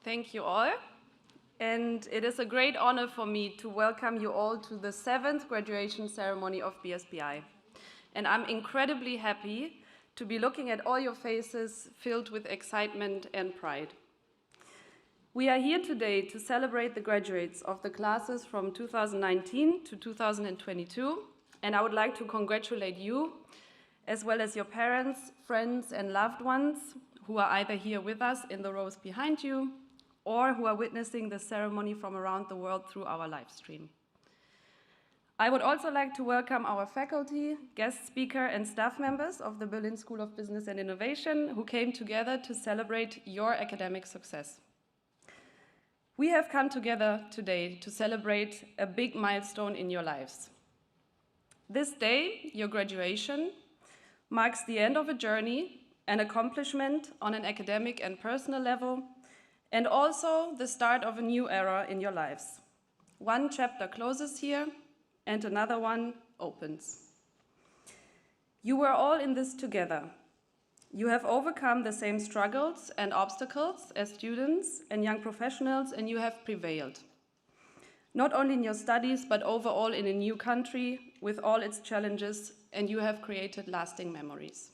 Thank you all. And it is a great honor for me to welcome you all to the 7th graduation ceremony of BSBI. And I'm incredibly happy to be looking at all your faces filled with excitement and pride. We are here today to celebrate the graduates of the classes from 2019 to 2022, and I would like to congratulate you, as well as your parents, friends, and loved ones who are either here with us in the rows behind you, or who are witnessing the ceremony from around the world through our live stream. I would also like to welcome our faculty, guest speaker, and staff members of the Berlin School of Business and Innovation who came together to celebrate your academic success. We have come together today to celebrate a big milestone in your lives. This day, your graduation, marks the end of a journey, an accomplishment on an academic and personal level, and also the start of a new era in your lives. One chapter closes here, and another one opens. You were all in this together. You have overcome the same struggles and obstacles as students and young professionals, and you have prevailed. Not only in your studies, but overall in a new country with all its challenges, and you have created lasting memories.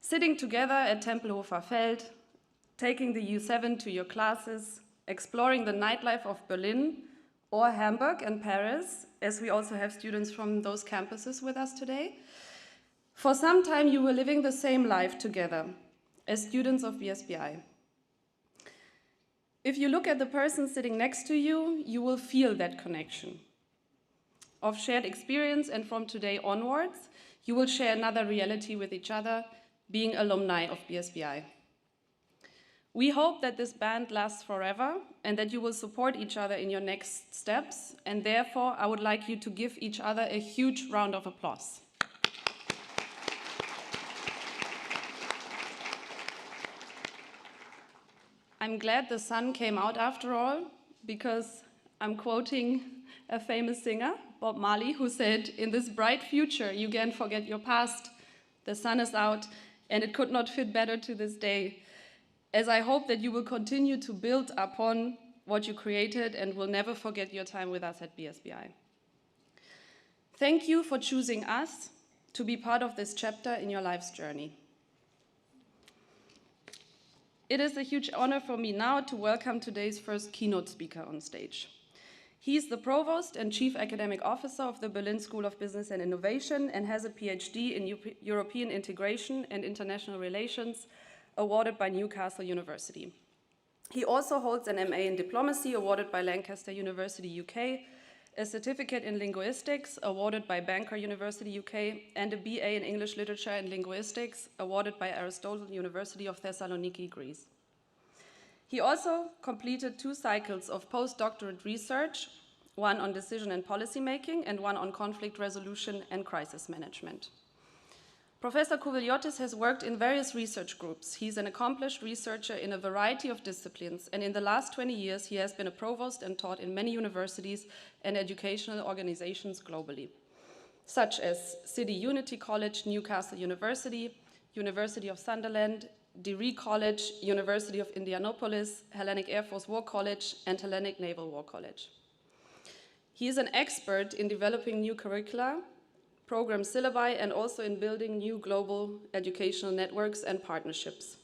Sitting together at Tempelhofer Feld, taking the U7 to your classes, exploring the nightlife of Berlin or Hamburg and Paris, as we also have students from those campuses with us today. For some time, you were living the same life together as students of BSBI. If you look at the person sitting next to you, you will feel that connection of shared experience, and from today onwards, you will share another reality with each other, being alumni of BSBI. We hope that this band lasts forever and that you will support each other in your next steps, and therefore I would like you to give each other a huge round of applause. I'm glad the sun came out after all, because I'm quoting a famous singer, Bob Marley, who said, "In this bright future you can forget your past. The sun is out, and it could not fit better to this day, as I hope that you will continue to build upon what you created and will never forget your time with us at BSBI. Thank you for choosing us to be part of this chapter in your life's journey. It is a huge honor for me now to welcome today's first keynote speaker on stage. He is the Provost and Chief Academic Officer of the Berlin School of Business and Innovation and has a PhD in European Integration and International Relations, awarded by Newcastle University. He also holds an MA in Diplomacy, awarded by Lancaster University, UK, a certificate in Linguistics, awarded by Banker University, UK, and a BA in English Literature and Linguistics, awarded by Aristotle University of Thessaloniki, Greece. He also completed 2 cycles of postdoctorate research, one on decision and policy making and one on conflict resolution and crisis management. Professor Kouveliotis has worked in various research groups. He's an accomplished researcher in a variety of disciplines, and in the last 20 years, he has been a provost and taught in many universities and educational organizations globally, such as City Unity College, Newcastle University, University of Sunderland, Degree College, University of Indianapolis, Hellenic Air Force War College, and Hellenic Naval War College. He is an expert in developing new curricula, program syllabi, and also in building new global educational networks and partnerships,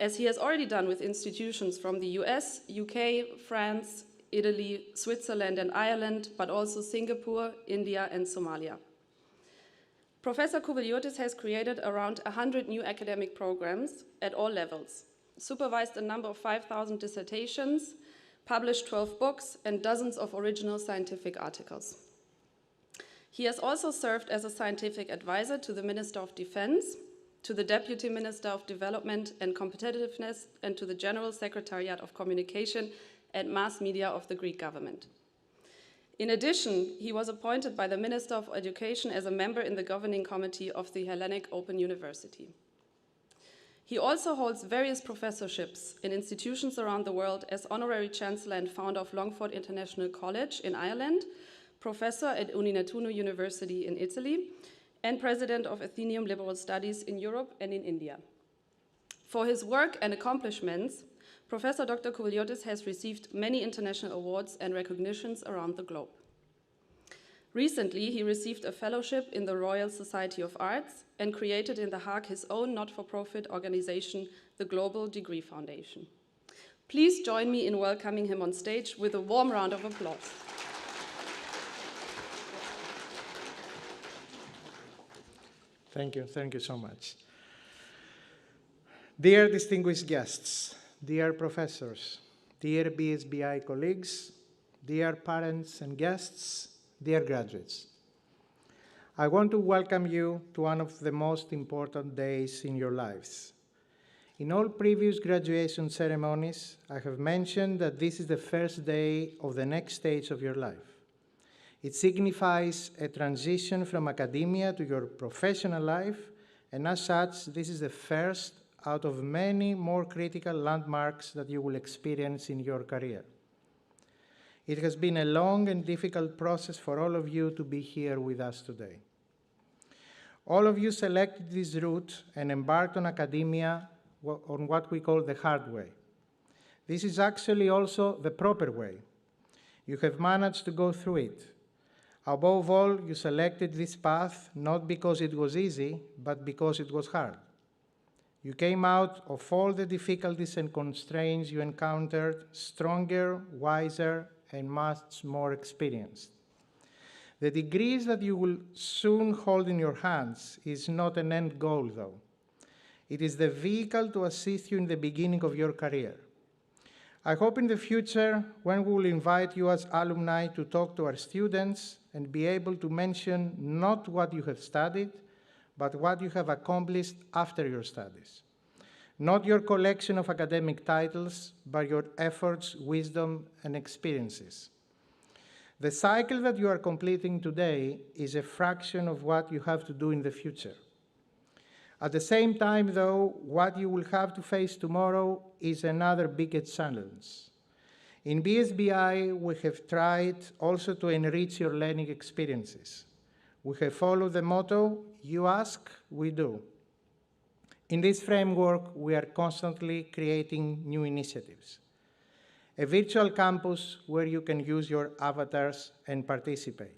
as he has already done with institutions from the US, UK, France, Italy, Switzerland, and Ireland, but also Singapore, India, and Somalia. Professor Kouveliotis has created around 100 new academic programs at all levels, supervised a number of 5,000 dissertations, published 12 books, and dozens of original scientific articles. He has also served as a scientific advisor to the Minister of Defense, to the Deputy Minister of Development and Competitiveness, and to the General Secretariat of Communication and Mass Media of the Greek government. In addition, he was appointed by the Minister of Education as a member in the governing committee of the Hellenic Open University. He also holds various professorships in institutions around the world as Honorary Chancellor and founder of Longford International College in Ireland, Professor at Uninetunu University in Italy, and President of Athenaeum Liberal Studies in Europe and in India. For his work and accomplishments, Professor Dr. Kouveliotis has received many international awards and recognitions around the globe. Recently, he received a fellowship in the Royal Society of Arts and created in The Hague his own not-for-profit organization, the Global Degree Foundation. Please join me in welcoming him on stage with a warm round of applause. Thank you so much. Dear distinguished guests, dear professors, dear BSBI colleagues, dear parents and guests, dear graduates, I want to welcome you to one of the most important days in your lives. In all previous graduation ceremonies, I have mentioned that this is the first day of the next stage of your life. It signifies a transition from academia to your professional life, and as such, this is the first out of many more critical landmarks that you will experience in your career. It has been a long and difficult process for all of you to be here with us today. All of you selected this route and embarked on academia on what we call the hard way. This is actually also the proper way. You have managed to go through it. Above all, you selected this path not because it was easy, but because it was hard. You came out of all the difficulties and constraints you encountered stronger, wiser, and much more experienced. The degrees that you will soon hold in your hands is not an end goal, though. It is the vehicle to assist you in the beginning of your career. I hope in the future, when we will invite you as alumni to talk to our students and be able to mention not what you have studied, but what you have accomplished after your studies. Not your collection of academic titles, but your efforts, wisdom, and experiences. The cycle that you are completing today is a fraction of what you have to do in the future. At the same time, though, what you will have to face tomorrow is another bigger challenge. In BSBI, we have tried also to enrich your learning experiences. We have followed the motto, you ask, we do. In this framework, we are constantly creating new initiatives. A virtual campus where you can use your avatars and participate.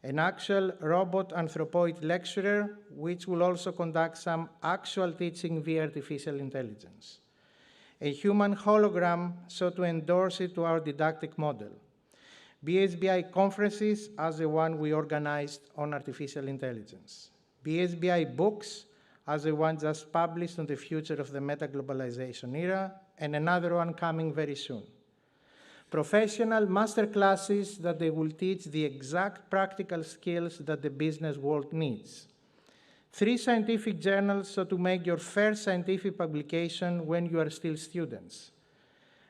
An actual robot anthropoid lecturer, which will also conduct some actual teaching via artificial intelligence. A human hologram, so to endorse it to our didactic model. BSBI conferences as the one we organized on artificial intelligence. BSBI books as the one just published on the future of the meta-globalization era, and another one coming very soon. Professional master classes that they will teach the exact practical skills that the business world needs. 3 scientific journals so to make your first scientific publication when you are still students.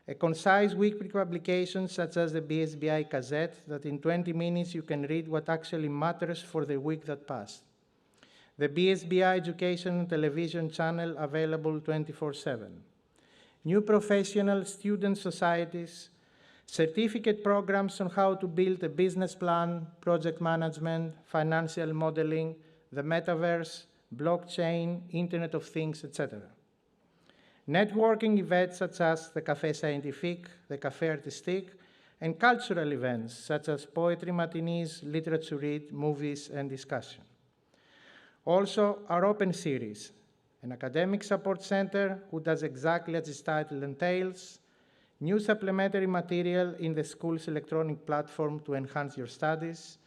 A concise weekly publication such as the BSBI Gazette that in 20 minutes you can read what actually matters for the week that passed. The BSBI Education and Television channel available 24/7. New professional student societies, certificate programs on how to build a business plan, project management, financial modeling, the metaverse, blockchain, Internet of Things, etc. Networking events such as the Café Scientifique, the Café Artistique, and cultural events such as poetry matinees, literature read, movies, and discussion. Also, our open series, an academic support center who does exactly as its title entails, new supplementary material in the school's electronic platform to enhance your studies,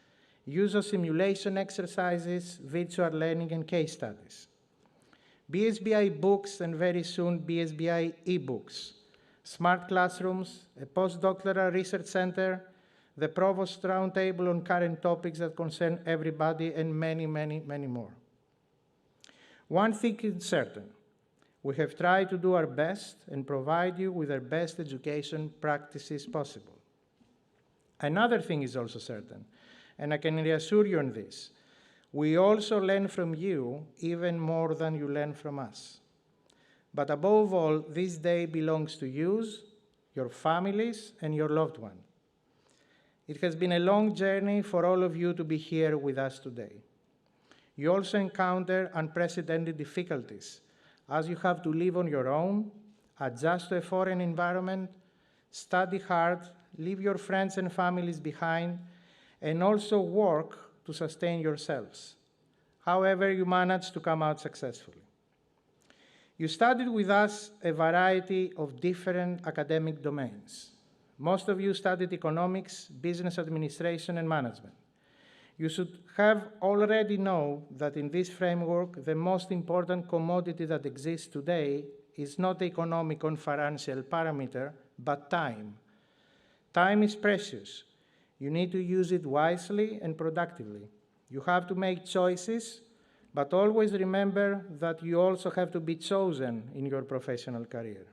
use of simulation exercises, virtual learning, and case studies. BSBI books and very soon BSBI ebooks, smart classrooms, a postdoctoral research center, the Provost Roundtable on current topics that concern everybody, and many, many, many more. One thing is certain, we have tried to do our best and provide you with our best education practices possible. Another thing is also certain, and I can reassure you on this, we also learn from you even more than you learn from us. But above all, this day belongs to you, your families, and your loved one. It has been a long journey for all of you to be here with us today. You also encounter unprecedented difficulties as you have to live on your own, adjust to a foreign environment, study hard, leave your friends and families behind, and also work to sustain yourselves. However, you managed to come out successfully. You studied with us a variety of different academic domains. Most of you studied economics, business administration, and management. You should have already known that in this framework, the most important commodity that exists today is not the economic or financial parameter, but time. Time is precious. You need to use it wisely and productively. You have to make choices, but always remember that you also have to be chosen in your professional career.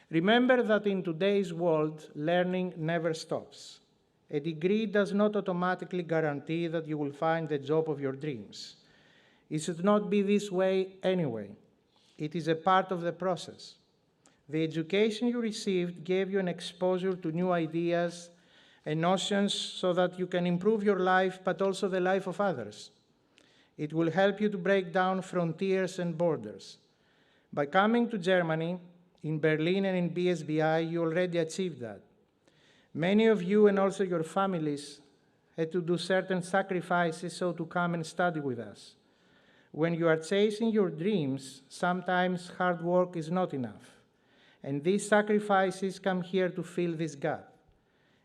Remember that in today's world, learning never stops. A degree does not automatically guarantee that you will find the job of your dreams. It should not be this way anyway. It is a part of the process. The education you received gave you an exposure to new ideas and notions so that you can improve your life, but also the life of others. It will help you to break down frontiers and borders. By coming to Germany, in Berlin and in BSBI, you already achieved that. Many of you and also your families had to do certain sacrifices so to come and study with us. When you are chasing your dreams, sometimes hard work is not enough. And these sacrifices come here to fill this gap.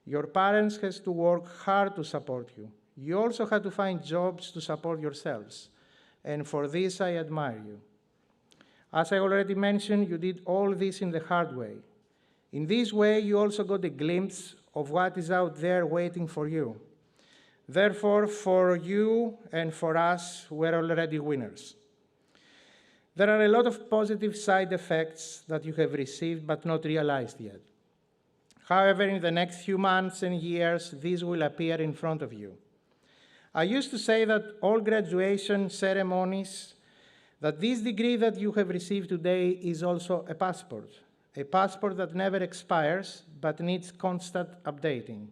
Your parents have to work hard to support you. You also have to find jobs to support yourselves. And for this, I admire you. As I already mentioned, you did all this in the hard way. In this way, you also got a glimpse of what is out there waiting for you. Therefore, for you and for us, we're already winners. There are a lot of positive side effects that you have received but not realized yet. However, in the next few months and years, these will appear in front of you. I used to say that all graduation ceremonies, that this degree that you have received today is also a passport that never expires but needs constant updating.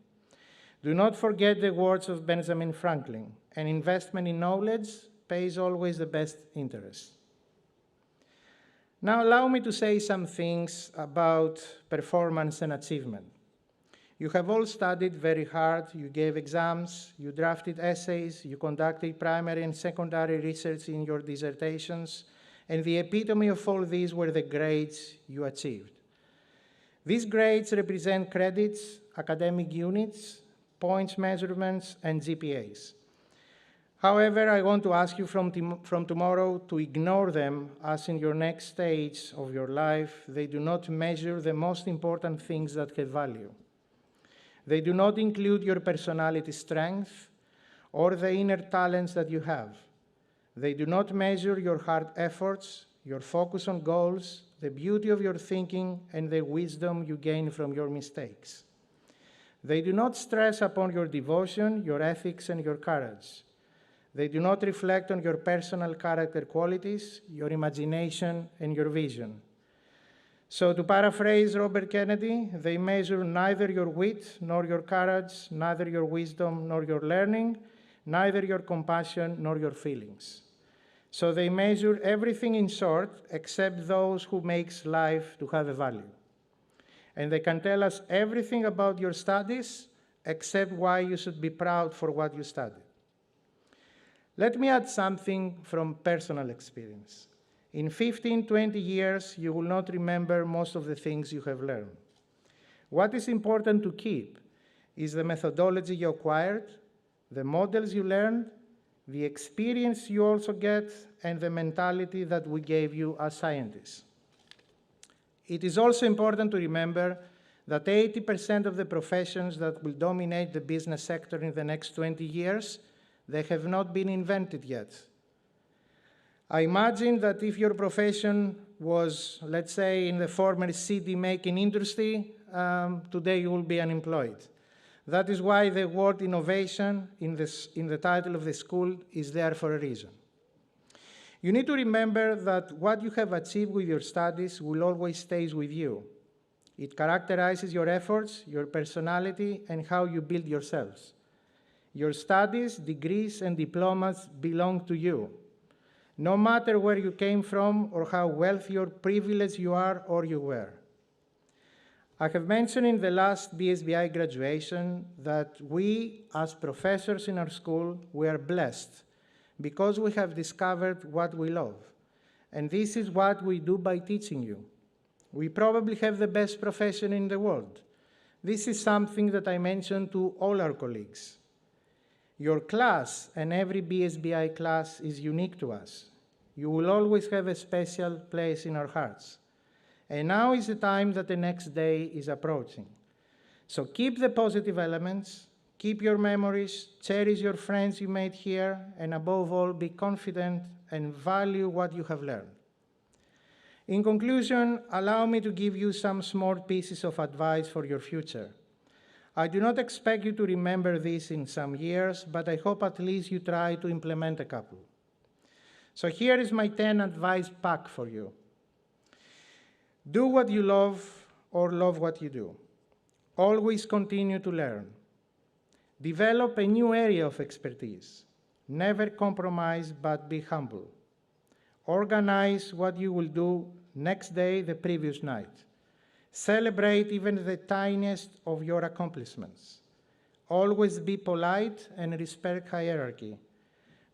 Do not forget the words of Benjamin Franklin, an investment in knowledge pays always the best interest. Now allow me to say some things about performance and achievement. You have all studied very hard, you gave exams, you drafted essays, you conducted primary and secondary research in your dissertations, and the epitome of all these were the grades you achieved. These grades represent credits, academic units, points measurements, and GPAs. However, I want to ask you from tomorrow to ignore them, as in your next stage of your life, they do not measure the most important things that have value. They do not include your personality strength or the inner talents that you have. They do not measure your hard efforts, your focus on goals, the beauty of your thinking, and the wisdom you gain from your mistakes. They do not stress upon your devotion, your ethics, and your courage. They do not reflect on your personal character qualities, your imagination, and your vision. So to paraphrase Robert Kennedy, they measure neither your wit nor your courage, neither your wisdom nor your learning, neither your compassion nor your feelings. So they measure everything, in short, except those who makes life to have a value. And they can tell us everything about your studies, except why you should be proud for what you studied. Let me add something from personal experience. In 15, 20 years, you will not remember most of the things you have learned. What is important to keep is the methodology you acquired, the models you learned, the experience you also get, and the mentality that we gave you as scientists. It is also important to remember that 80% of the professions that will dominate the business sector in the next 20 years, they have not been invented yet. I imagine that if your profession was, let's say, in the former CD making industry, today you will be unemployed. That is why the word innovation in the title of the school is there for a reason. You need to remember that what you have achieved with your studies will always stay with you. It characterizes your efforts, your personality, and how you build yourselves. Your studies, degrees, and diplomas belong to you, no matter where you came from or how wealthy or privileged you are or you were. I have mentioned in the last BSBI graduation that we, as professors in our school, we are blessed because we have discovered what we love. And this is what we do by teaching you. We probably have the best profession in the world. This is something that I mentioned to all our colleagues. Your class and every BSBI class is unique to us. You will always have a special place in our hearts. And now is the time that the next day is approaching. So keep the positive elements, keep your memories, cherish your friends you made here, and above all, be confident and value what you have learned. In conclusion, allow me to give you some small pieces of advice for your future. I do not expect you to remember this in some years, but I hope at least you try to implement a couple. So here is my 10 advice pack for you. Do what you love or love what you do. Always continue to learn. Develop a new area of expertise. Never compromise, but be humble. Organize what you will do next day, the previous night. Celebrate even the tiniest of your accomplishments. Always be polite and respect hierarchy.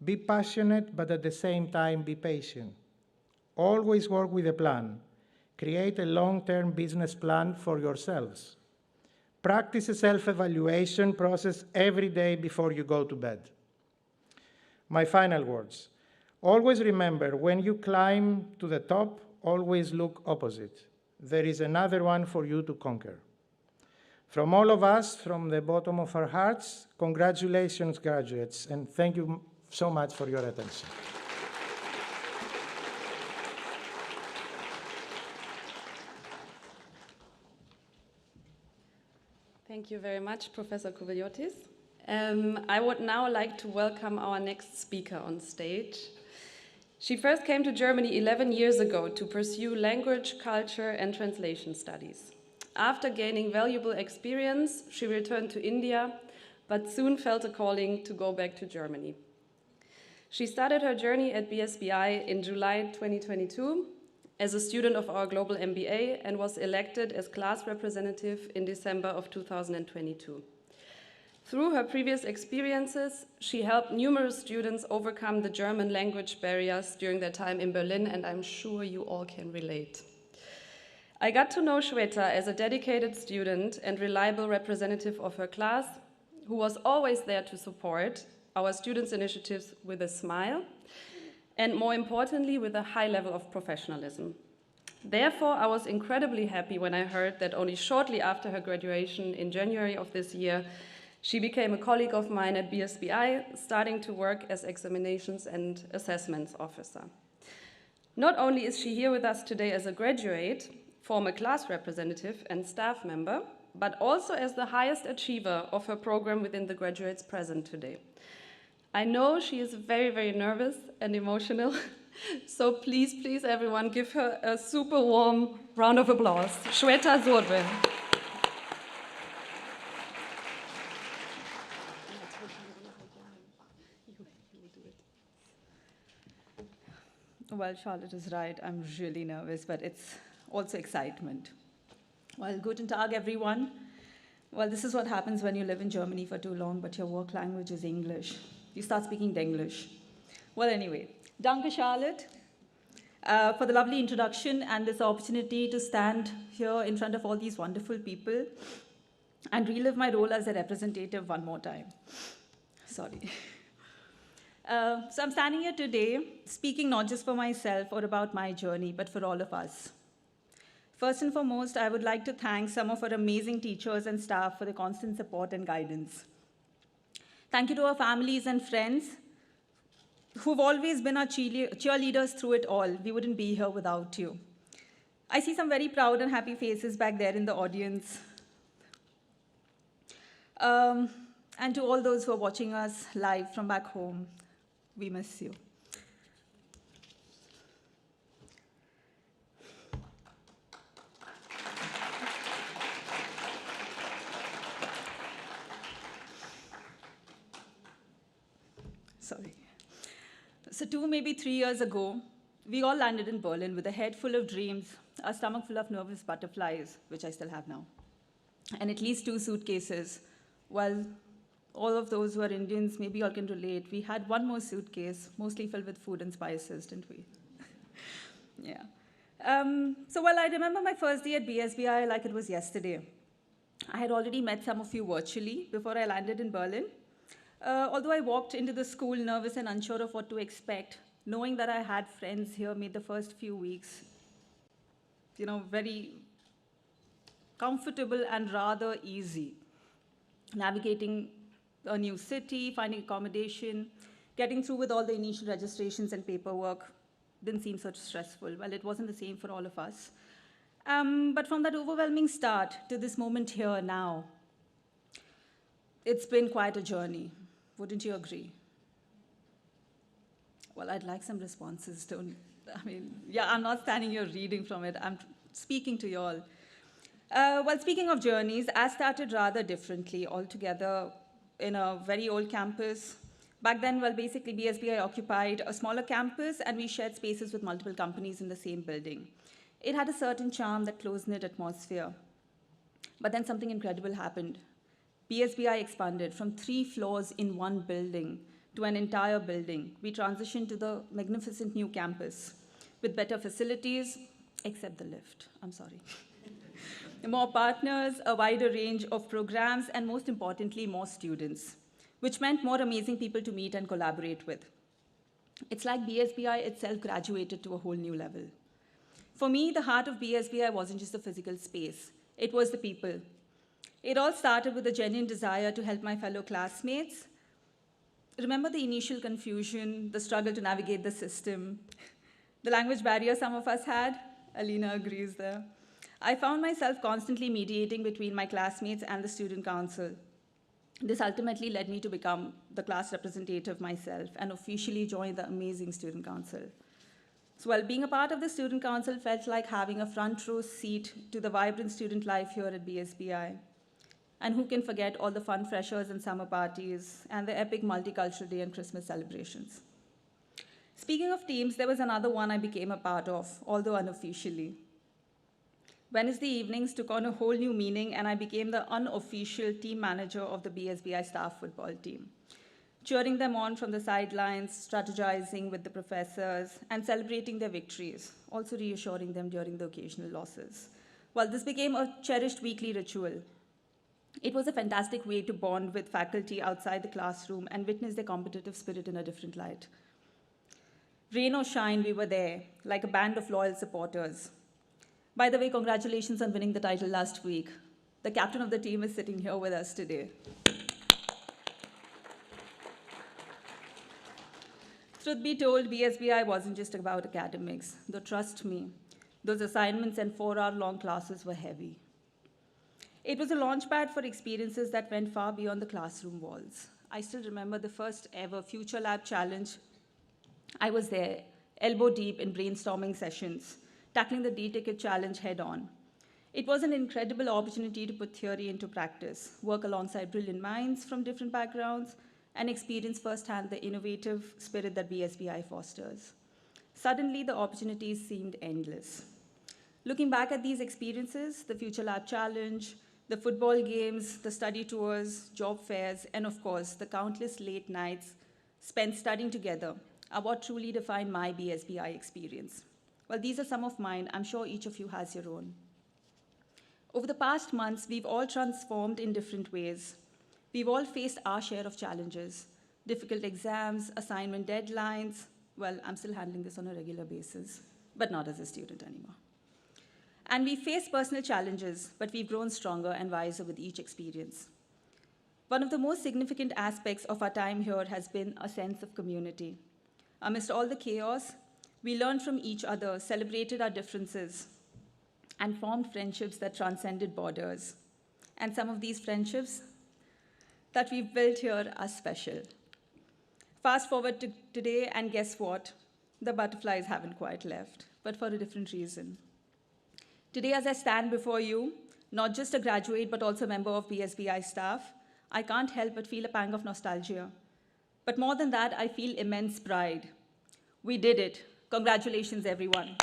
Be passionate, but at the same time be patient. Always work with a plan. Create a long-term business plan for yourselves. Practice a self-evaluation process every day before you go to bed. My final words. Always remember, when you climb to the top, always look opposite. There is another one for you to conquer. From all of us, from the bottom of our hearts, congratulations, graduates, and thank you so much for your attention. Thank you very much, Professor Kouveliotis. I would now like to welcome our next speaker on stage. She first came to Germany 11 years ago to pursue language, culture, and translation studies. After gaining valuable experience, she returned to India, but soon felt a calling to go back to Germany. She started her journey at BSBI in July 2022 as a student of our global MBA and was elected as class representative in December of 2022. Through her previous experiences, she helped numerous students overcome the German language barriers during their time in Berlin, and I'm sure you all can relate. I got to know Shweta as a dedicated student and reliable representative of her class, who was always there to support our students' initiatives with a smile, and more importantly, with a high level of professionalism. Therefore, I was incredibly happy when I heard that only shortly after her graduation in January of this year, she became a colleague of mine at BSBI, starting to work as examinations and assessments officer. Not only is she here with us today as a graduate, former class representative and staff member, but also as the highest achiever of her program within the graduates present today. I know she is very, very nervous and emotional, so please, please, everyone, give her a super warm round of applause. Shweta Zorbe. Well, Charlotte is right. I'm really nervous, but it's also excitement. Well, guten Tag, everyone. Well, this is what happens when you live in Germany for too long, but your work language is English. You start speaking Denglish. Well, anyway, danke, Charlotte, for the lovely introduction and this opportunity to stand here in front of all these wonderful people and relive my role as a representative one more time. Sorry. So I'm standing here today speaking not just for myself or about my journey, but for all of us. First and foremost, I would like to thank some of our amazing teachers and staff for the constant support and guidance. Thank you to our families and friends who've always been our cheerleaders through it all. We wouldn't be here without you. I see some very proud and happy faces back there in the audience. And to all those who are watching us live from back home, we miss you. Sorry. So 2, maybe 3 years ago, we all landed in Berlin with a head full of dreams, a stomach full of nervous butterflies, which I still have now, and at least 2 suitcases. Well, all of those who are Indians, maybe you all can relate. We had 1 more suitcase, mostly filled with food and spices, didn't we? Yeah. So while I remember my first day at BSBI like it was yesterday, I had already met some of you virtually before I landed in Berlin. Although I walked into the school nervous and unsure of what to expect, knowing that I had friends here made the first few weeks, very comfortable and rather easy. Navigating a new city, finding accommodation, getting through with all the initial registrations and paperwork didn't seem so stressful. Well, it wasn't the same for all of us. But from that overwhelming start to this moment here now, it's been quite a journey. Wouldn't you agree? Well, I'd like some responses. I'm not standing here reading from it. I'm speaking to you all. Well, speaking of journeys, I started rather differently altogether in a very old campus. Back then, well, basically, BSBI occupied a smaller campus, and we shared spaces with multiple companies in the same building. It had a certain charm, that close-knit atmosphere. But then something incredible happened. BSBI expanded from 3 floors in one building to an entire building. We transitioned to the magnificent new campus with better facilities, except the lift. I'm sorry. More partners, a wider range of programs, and most importantly, more students, which meant more amazing people to meet and collaborate with. It's like BSBI itself graduated to a whole new level. For me, the heart of BSBI wasn't just the physical space. It was the people. It all started with a genuine desire to help my fellow classmates. Remember the initial confusion, the struggle to navigate the system, the language barrier some of us had? Alina agrees there. I found myself constantly mediating between my classmates and the student council. This ultimately led me to become the class representative myself and officially join the amazing student council. So while being a part of the student council felt like having a front row seat to the vibrant student life here at BSBI. And who can forget all the fun freshers and summer parties and the epic multicultural day and Christmas celebrations. Speaking of teams, there was another one I became a part of, although unofficially. Wednesday evenings took on a whole new meaning, and I became the unofficial team manager of the BSBI staff football team, cheering them on from the sidelines, strategizing with the professors, and celebrating their victories, also reassuring them during the occasional losses. Well, this became a cherished weekly ritual. It was a fantastic way to bond with faculty outside the classroom and witness their competitive spirit in a different light. Rain or shine, we were there, like a band of loyal supporters. By the way, congratulations on winning the title last week. The captain of the team is sitting here with us today. Truth be told, BSBI wasn't just about academics, though trust me, those assignments and 4-hour-long classes were heavy. It was a launchpad for experiences that went far beyond the classroom walls. I still remember the first ever Future Lab challenge. I was there, elbow deep in brainstorming sessions, tackling the D-Ticket challenge head on. It was an incredible opportunity to put theory into practice, work alongside brilliant minds from different backgrounds, and experience firsthand the innovative spirit that BSBI fosters. Suddenly, the opportunities seemed endless. Looking back at these experiences, the Future Lab Challenge, the football games, the study tours, job fairs, and of course, the countless late nights spent studying together are what truly define my BSBI experience. Well, these are some of mine. I'm sure each of you has your own. Over the past months, we've all transformed in different ways. We've all faced our share of challenges, difficult exams, assignment deadlines. Well, I'm still handling this on a regular basis, but not as a student anymore. And we faced personal challenges, but we've grown stronger and wiser with each experience. One of the most significant aspects of our time here has been a sense of community. Amidst all the chaos, we learned from each other, celebrated our differences, and formed friendships that transcended borders. And some of these friendships that we've built here are special. Fast forward to today, and guess what? The butterflies haven't quite left, but for a different reason. Today, as I stand before you, not just a graduate, but also a member of BSBI staff, I can't help but feel a pang of nostalgia. But more than that, I feel immense pride. We did it. Congratulations, everyone.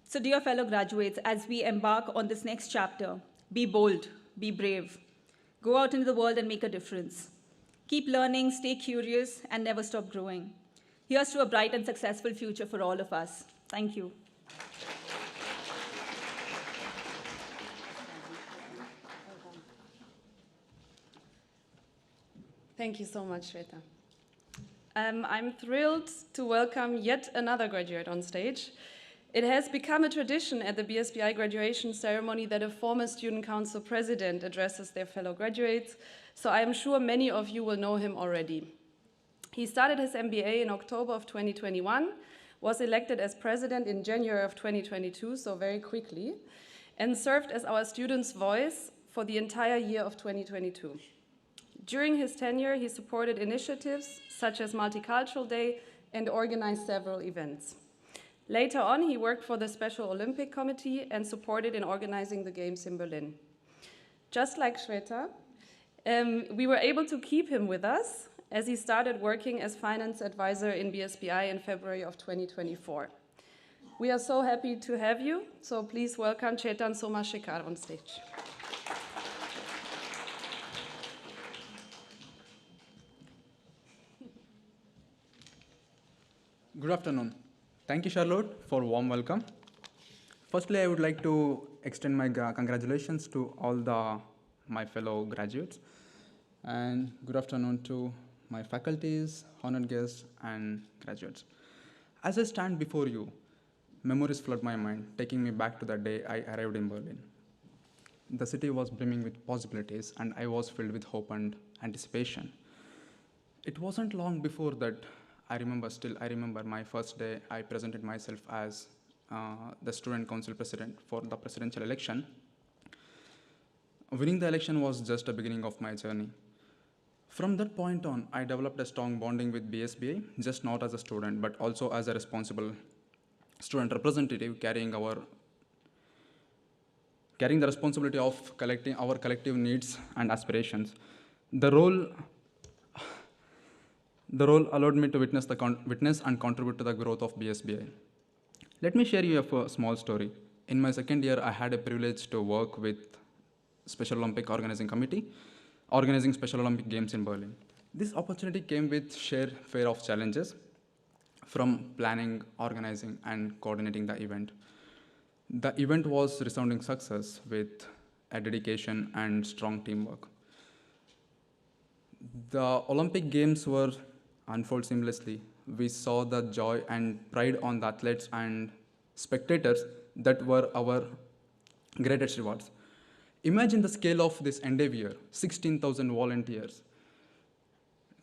So dear fellow graduates, as we embark on this next chapter, be bold, be brave. Go out into the world and make a difference. Keep learning, stay curious, and never stop growing. Here's to a bright and successful future for all of us. Thank you. Thank you so much, Chetan. I'm thrilled to welcome yet another graduate on stage. It has become a tradition at the BSBI graduation ceremony that a former student council president addresses their fellow graduates, so I am sure many of you will know him already. He started his MBA in October of 2021, was elected as president in January of 2022, so very quickly, and served as our students' voice for the entire year of 2022. During his tenure, he supported initiatives such as Multicultural Day and organized several events. Later on, he worked for the Special Olympic Committee and supported in organizing the Games in Berlin. Just like Shweta, we were able to keep him with us as he started working as finance advisor in BSBI in February of 2024. We are so happy to have you, so please welcome Chetan Somashekar on stage. Good afternoon. Thank you, Charlotte, for a warm welcome. Firstly, I would like to extend my congratulations to all my fellow graduates. And good afternoon to my faculties, honored guests, and graduates. As I stand before you, memories flood my mind, taking me back to the day I arrived in Berlin. The city was brimming with possibilities, and I was filled with hope and anticipation. It wasn't long before that I remember my first day. I presented myself as the student council president for the presidential election. Winning the election was just the beginning of my journey. From that point on, I developed a strong bonding with BSBI, just not as a student, but also as a responsible student representative carrying the responsibility of collecting our collective needs and aspirations. The role allowed me to witness and contribute to the growth of BSBI. Let me share you a small story. In my second year, I had a privilege to work with Special Olympic Organizing Committee, organizing Special Olympic Games in Berlin. This opportunity came with sheer fear of challenges. from planning, organizing, and coordinating the event. The event was a resounding success with a dedication and strong teamwork. The Olympic Games were unfold seamlessly. We saw the joy and pride on the athletes and spectators that were our greatest rewards. Imagine the scale of this endeavor, 16,000 volunteers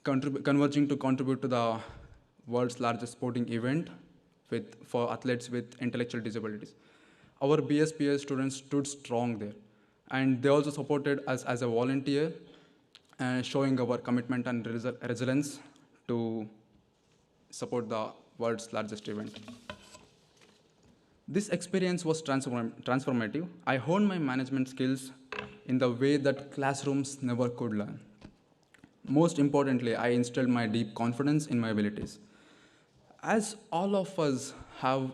converging to contribute to the world's largest sporting event for athletes with intellectual disabilities. Our BSBI students stood strong there, and they also supported us as a volunteer, showing our commitment and resilience to support the world's largest event. This experience was transformative. I honed my management skills in the way that classrooms never could learn. Most importantly, I instilled my deep confidence in my abilities. As all of us have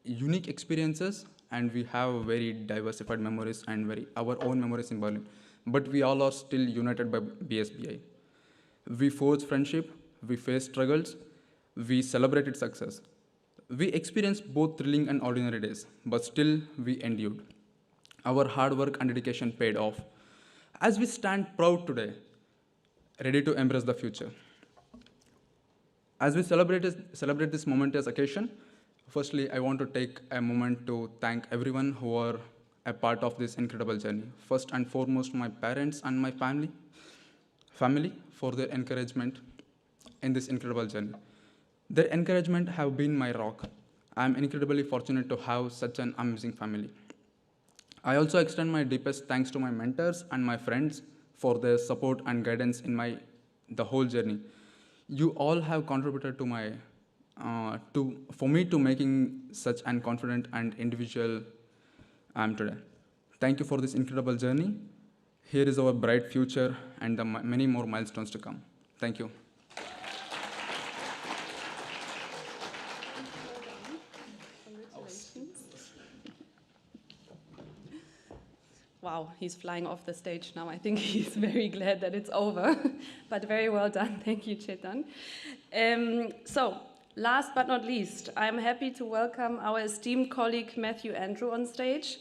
unique experiences and we have very diversified memories and our own memories in Berlin, but we all are still united by BSBI. We forged friendship, we faced struggles, we celebrated success. We experienced both thrilling and ordinary days, but still we endured. Our hard work and dedication paid off. As we stand proud today, ready to embrace the future. As we celebrate this momentous occasion, firstly, I want to take a moment to thank everyone who are a part of this incredible journey. First and foremost, my parents and my family for their encouragement in this incredible journey. Their encouragement have been my rock. I am incredibly fortunate to have such an amazing family. I also extend my deepest thanks to my mentors and my friends for their support and guidance in the whole journey. You all have contributed for me to making such an confident and individual I am today. Thank you for this incredible journey. Here is our bright future and the many more milestones to come. Thank you. Wow, he's flying off the stage now. I think he's very glad that it's over, but very well done. Thank you, Chetan. So, last but not least, I'm happy to welcome our esteemed colleague Matthew Andrew on stage.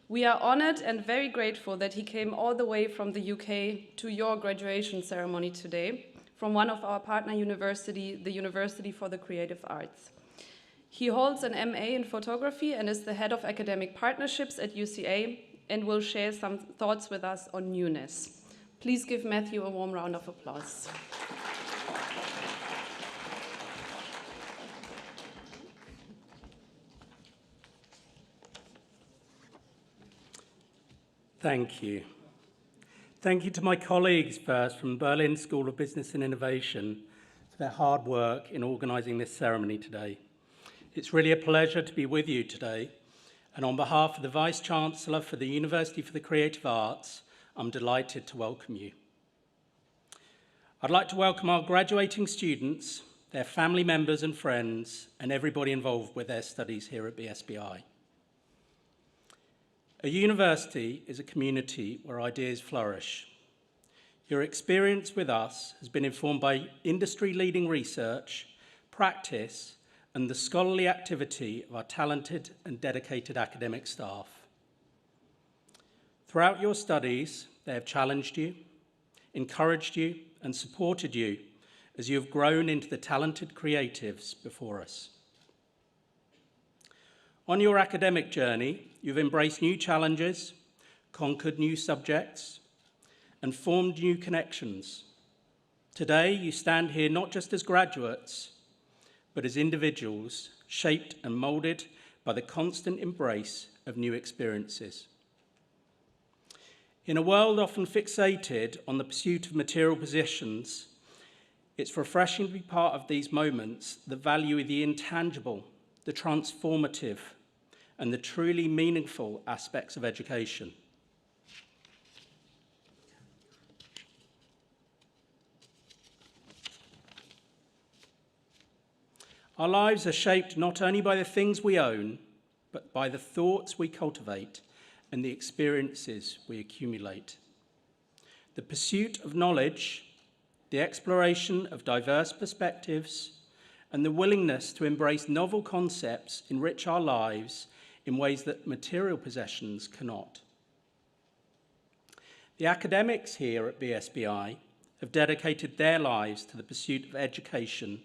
We are honored and very grateful that he came all the way from the UK to your graduation ceremony today, from one of our partner universities, the University for the Creative Arts. He holds an MA in photography and is the head of academic partnerships at UCA, and will share some thoughts with us on newness. Please give Matthew a warm round of applause. Thank you. Thank you to my colleagues first from Berlin School of Business and Innovation for their hard work in organising this ceremony today. It's really a pleasure to be with you today. And on behalf of the Vice-Chancellor for the University for the Creative Arts, I'm delighted to welcome you. I'd like to welcome our graduating students, their family members and friends, and everybody involved with their studies here at BSBI. A university is a community where ideas flourish. Your experience with us has been informed by industry-leading research, practice, and the scholarly activity of our talented and dedicated academic staff. Throughout your studies, they have challenged you, encouraged you, and supported you as you have grown into the talented creatives before us. On your academic journey, you've embraced new challenges, conquered new subjects, and formed new connections. Today, you stand here not just as graduates, but as individuals shaped and moulded by the constant embrace of new experiences. In a world often fixated on the pursuit of material possessions, it's refreshing to be part of these moments that value the intangible, the transformative, and the truly meaningful aspects of education. Our lives are shaped not only by the things we own, but by the thoughts we cultivate and the experiences we accumulate. The pursuit of knowledge, the exploration of diverse perspectives, and the willingness to embrace novel concepts enrich our lives in ways that material possessions cannot. The academics here at BSBI have dedicated their lives to the pursuit of education,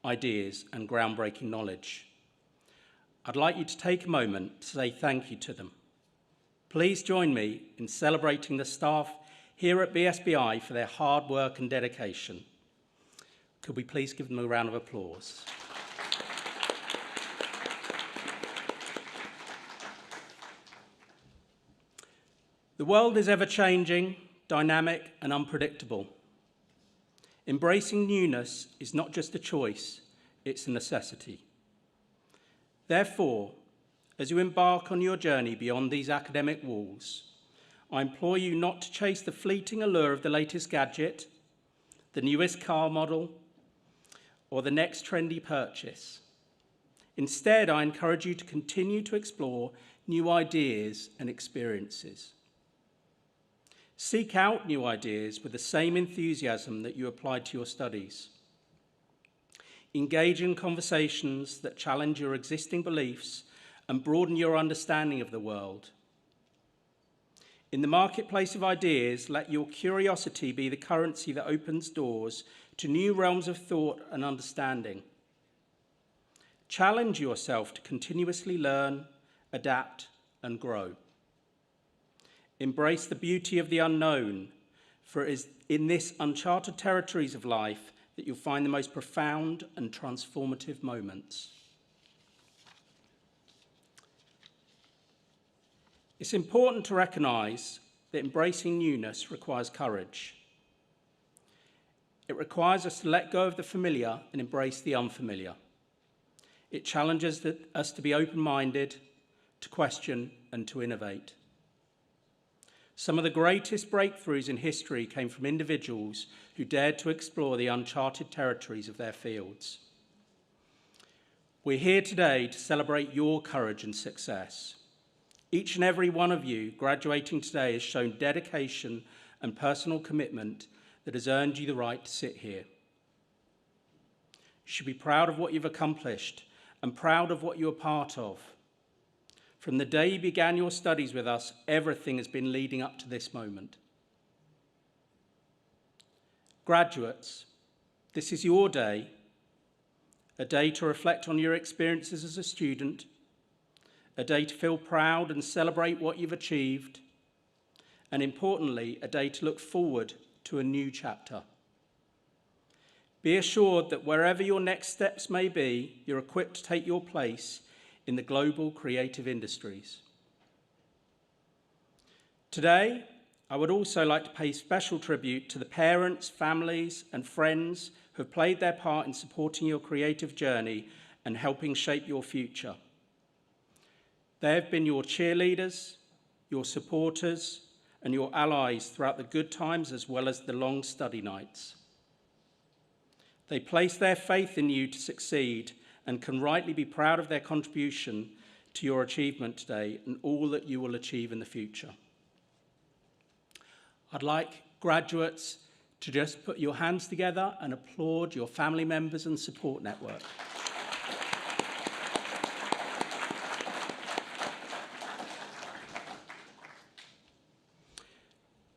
ideas, and groundbreaking knowledge. I'd like you to take a moment to say thank you to them. Please join me in celebrating the staff here at BSBI for their hard work and dedication. Could we please give them a round of applause? The world is ever-changing, dynamic, and unpredictable. Embracing newness is not just a choice, it's a necessity. Therefore, as you embark on your journey beyond these academic walls, I implore you not to chase the fleeting allure of the latest gadget, the newest car model, or the next trendy purchase. Instead, I encourage you to continue to explore new ideas and experiences. Seek out new ideas with the same enthusiasm that you applied to your studies. Engage in conversations that challenge your existing beliefs and broaden your understanding of the world. In the marketplace of ideas, let your curiosity be the currency that opens doors to new realms of thought and understanding. Challenge yourself to continuously learn, adapt, and grow. Embrace the beauty of the unknown, for it is in this uncharted territories of life that you'll find the most profound and transformative moments. It's important to recognise that embracing newness requires courage. It requires us to let go of the familiar and embrace the unfamiliar. It challenges us to be open-minded, to question, and to innovate. Some of the greatest breakthroughs in history came from individuals who dared to explore the uncharted territories of their fields. We're here today to celebrate your courage and success. Each and every one of you graduating today has shown dedication and personal commitment that has earned you the right to sit here. You should be proud of what you've accomplished and proud of what you're part of. From the day you began your studies with us, everything has been leading up to this moment. Graduates, this is your day, a day to reflect on your experiences as a student, a day to feel proud and celebrate what you've achieved, and importantly, a day to look forward to a new chapter. Be assured that wherever your next steps may be, you're equipped to take your place in the global creative industries. Today, I would also like to pay special tribute to the parents, families, and friends who have played their part in supporting your creative journey and helping shape your future. They have been your cheerleaders, your supporters, and your allies throughout the good times as well as the long study nights. They place their faith in you to succeed and can rightly be proud of their contribution to your achievement today and all that you will achieve in the future. I'd like graduates to just put your hands together and applaud your family members and support network.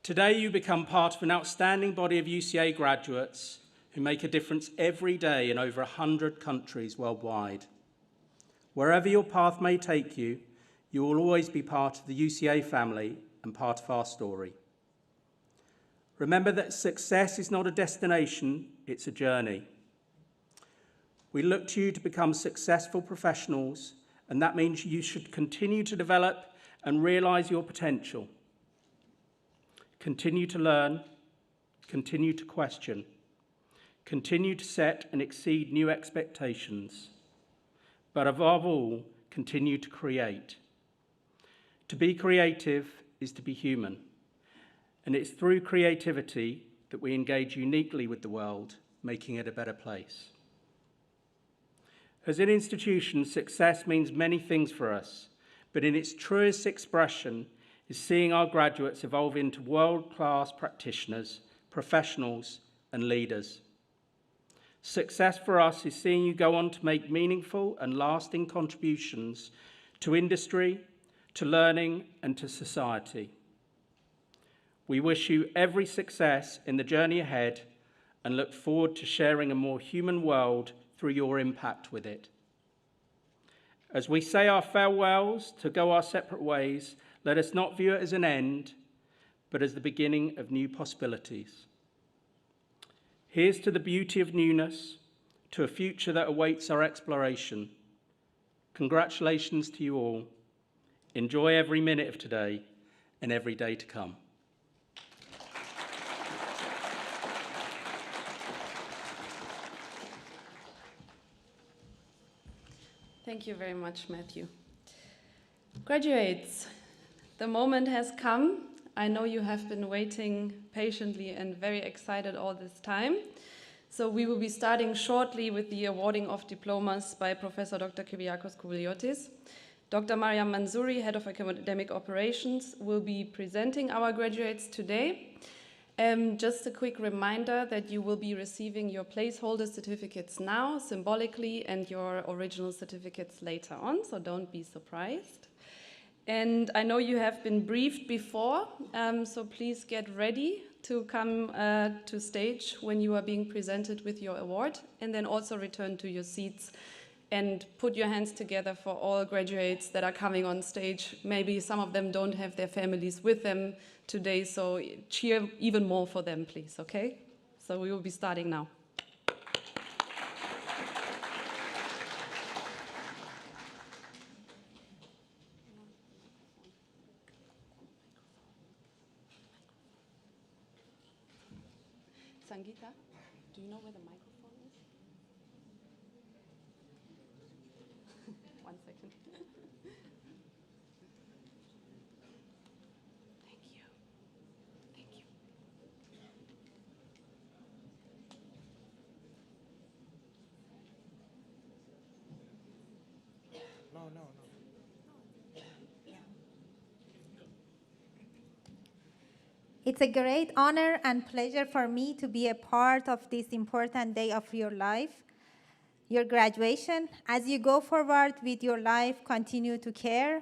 Today you become part of an outstanding body of UCA graduates who make a difference every day in over 100 countries worldwide. Wherever your path may take you, you will always be part of the UCA family and part of our story. Remember that success is not a destination, it's a journey. We look to you to become successful professionals, and that means you should continue to develop and realise your potential. Continue to learn, continue to question, continue to set and exceed new expectations, but above all, continue to create. To be creative is to be human, and it's through creativity that we engage uniquely with the world, making it a better place. As an institution, success means many things for us, but in its truest expression is seeing our graduates evolve into world-class practitioners, professionals, and leaders. Success for us is seeing you go on to make meaningful and lasting contributions to industry, to learning, and to society. We wish you every success in the journey ahead and look forward to sharing a more human world through your impact with it. As we say our farewells to go our separate ways, let us not view it as an end, but as the beginning of new possibilities. Here's to the beauty of newness, to a future that awaits our exploration. Congratulations to you all. Enjoy every minute of today and every day to come. Thank you very much, Matthew. Graduates, the moment has come. I know you have been waiting patiently and very excited all this time. So we will be starting shortly with the awarding of diplomas by Professor Dr. Kyriakos Kouveliotis. Dr. Mariam Mansouri, Head of Academic Operations, will be presenting our graduates today. Just a quick reminder that you will be receiving your placeholder certificates now, symbolically, and your original certificates later on, so don't be surprised. And I know you have been briefed before, so please get ready to come to stage when you are being presented with your award, and then also return to your seats and put your hands together for all graduates that are coming on stage. Maybe some of them don't have their families with them today, so cheer even more for them, please, okay? So we will be starting now. Sangeeta, do you know where the microphone is? One second. Thank you. Thank you. No. It's a great honor and pleasure for me to be a part of this important day of your life, your graduation. As you go forward with your life, continue to care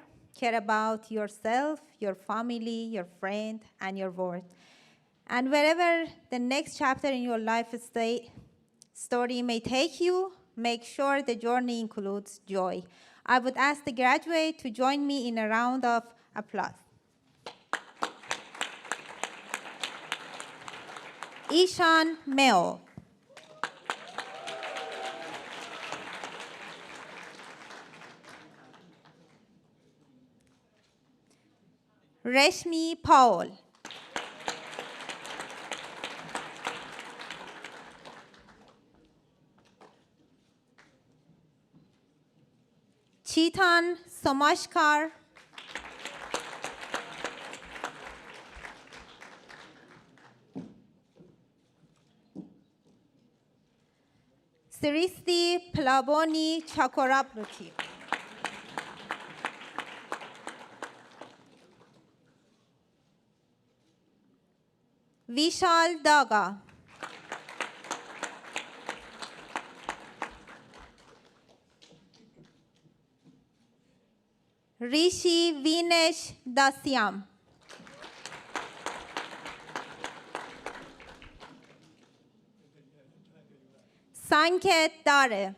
about yourself, your family, your friend, and your world. And wherever the next chapter in your life story may take you, make sure the journey includes joy. I would ask the graduate to join me in a round of applause. Ishan Meo. Reshmi Paul. Chetan Somashkar. Sristi Plavoni Chakorapluti. Vishal Daga. Rishi Vinesh Dasyam. Sanket Dare.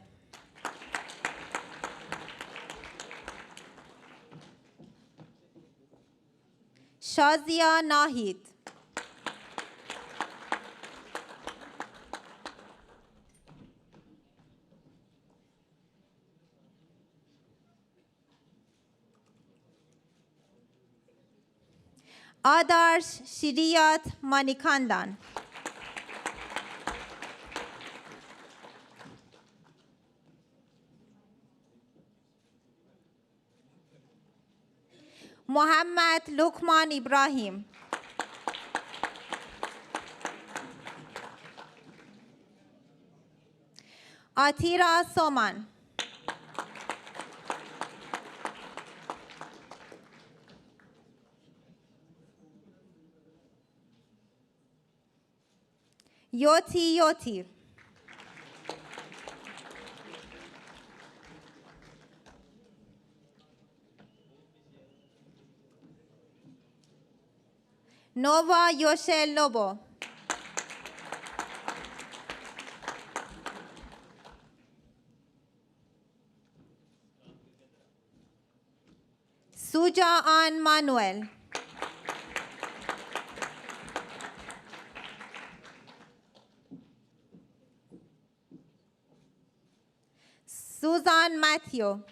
Shazia Nahid. Adarsh Shiriyat Manikandan. Muhammad Lukman Ibrahim. Atira Soman. Yoti Yoti. Nova Yoshel Nobo. Suja An Manuel. Susan Matthew.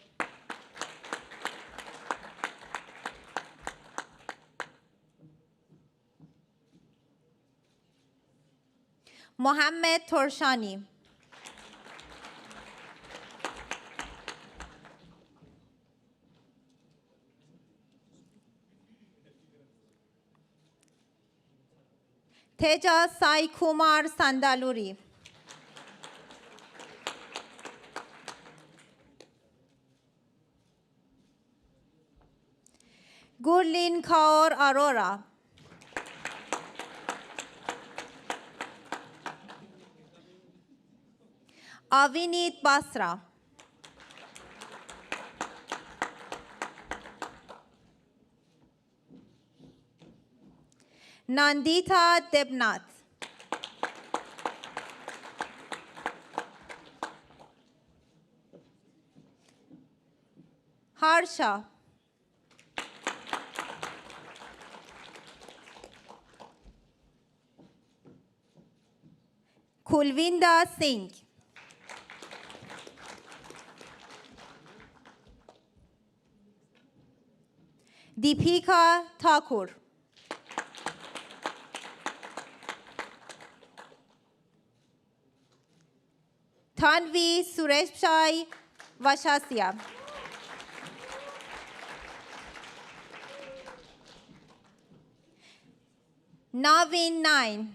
Mohammed Torshani. Teja Sai Kumar Sandaluri. Gurlin Kaur Arora. Avinit Basra. Nandita Debnath. Harsha. Kulvinda Singh. Deepika Thakur. Tanvi Sureshbhai Vashasya. Navin 9.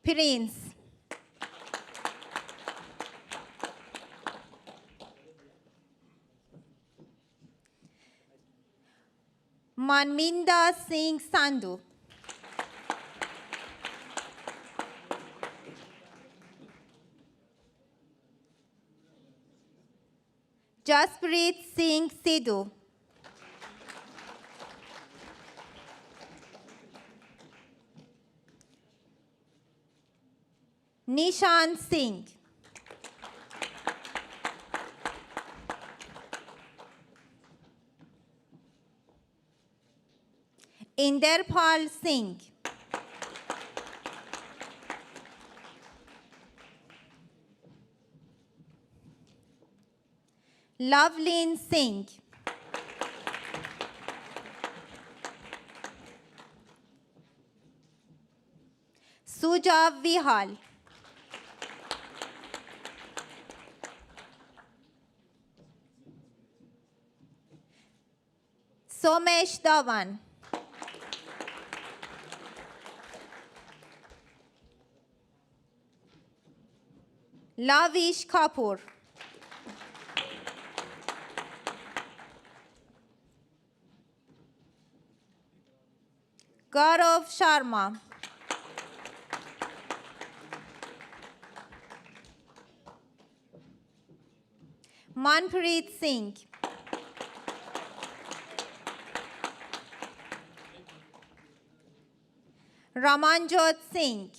Prince. Manminda Singh Sandhu. Jasprit Singh Sidhu. Nishan Singh. Inderpal Singh. Lovelin Singh. Suja Vihal. Somesh Dhawan. Lavish Kapoor. Gaurav Sharma. Manpreet Singh. Ramanjot Singh.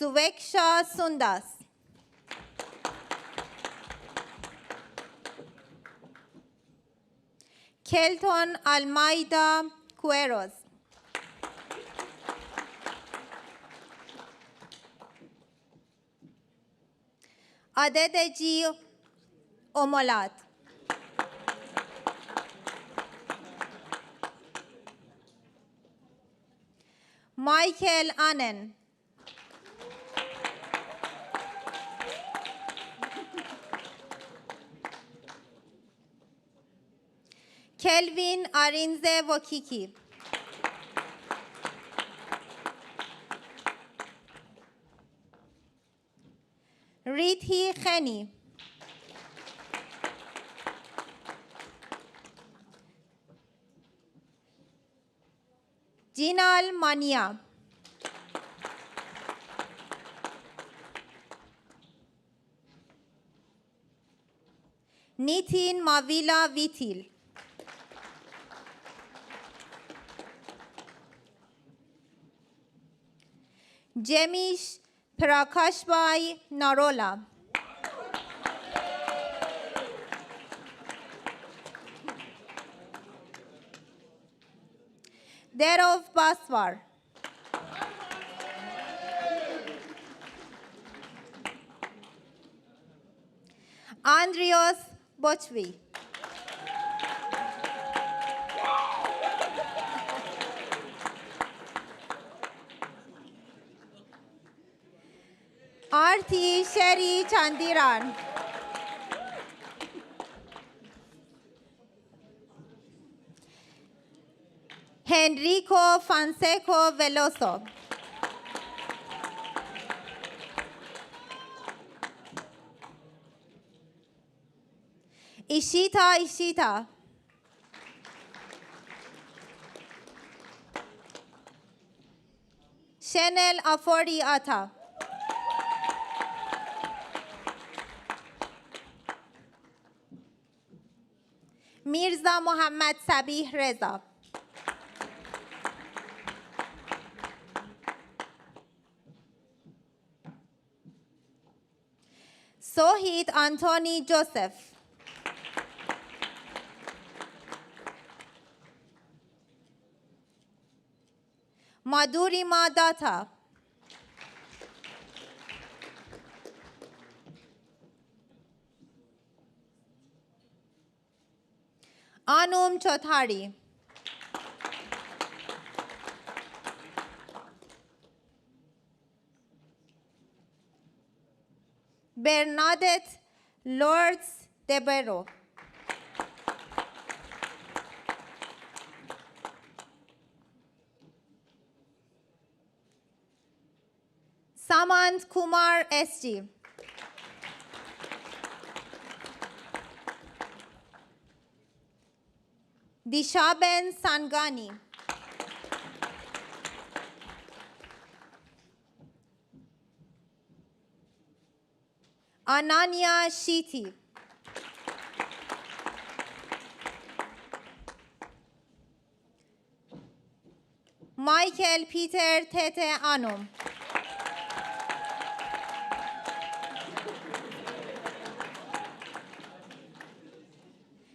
Suveksha Sundas. Kelton Almeida Cueros. Adedeji Omolat. Michael Annen. Kelvin Arinze Wokiki. Rithi Kheni. Jinal Mania. Nitin Mavila Vitil. Jemish Prakashbhai Narola. Derov Baswar. Andrios Bochvi. Arti Sheri Chandiran. Henrico Fonseca Veloso. Ishita. Chanel Afori Ata. Mirza Muhammad Sabih Reza. Sohit Anthony Joseph. Madhurima Datta. Anum Chothari. Bernadette Lords Debero. Samant Kumar SG. Dishaben Sangani. Ananya Shiti. Michael Peter Tete Anum.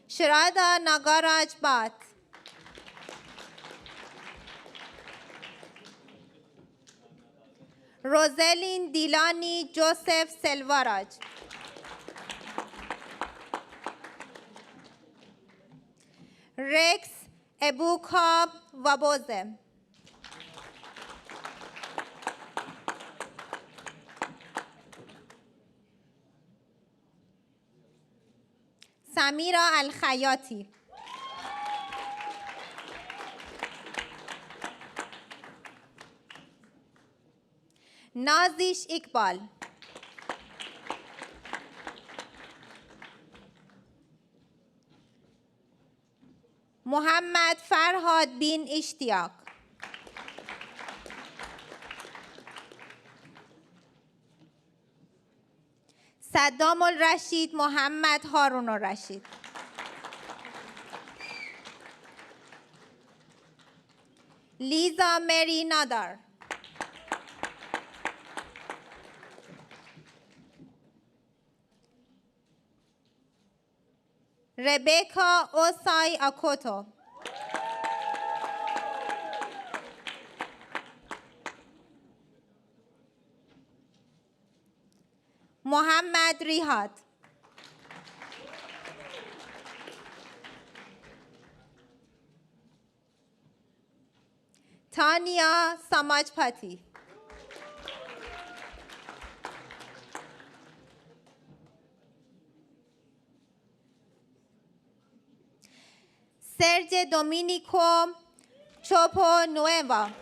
Shraddha Nagaraj Bhatt. Rosaline Dilani Joseph Selvaraj. Rex Ebuka Waboze. Samira Al-Khayati. Nazish Iqbal. Muhammad Farhad bin Ishtiaq. Saddam al-Rashid Muhammad Harun al-Rashid. Lisa Mary Nadar. Rebecca Osai Akoto. Muhammad Rihad. Tanya Samajpati. Sergio Domenico Chopo Nueva.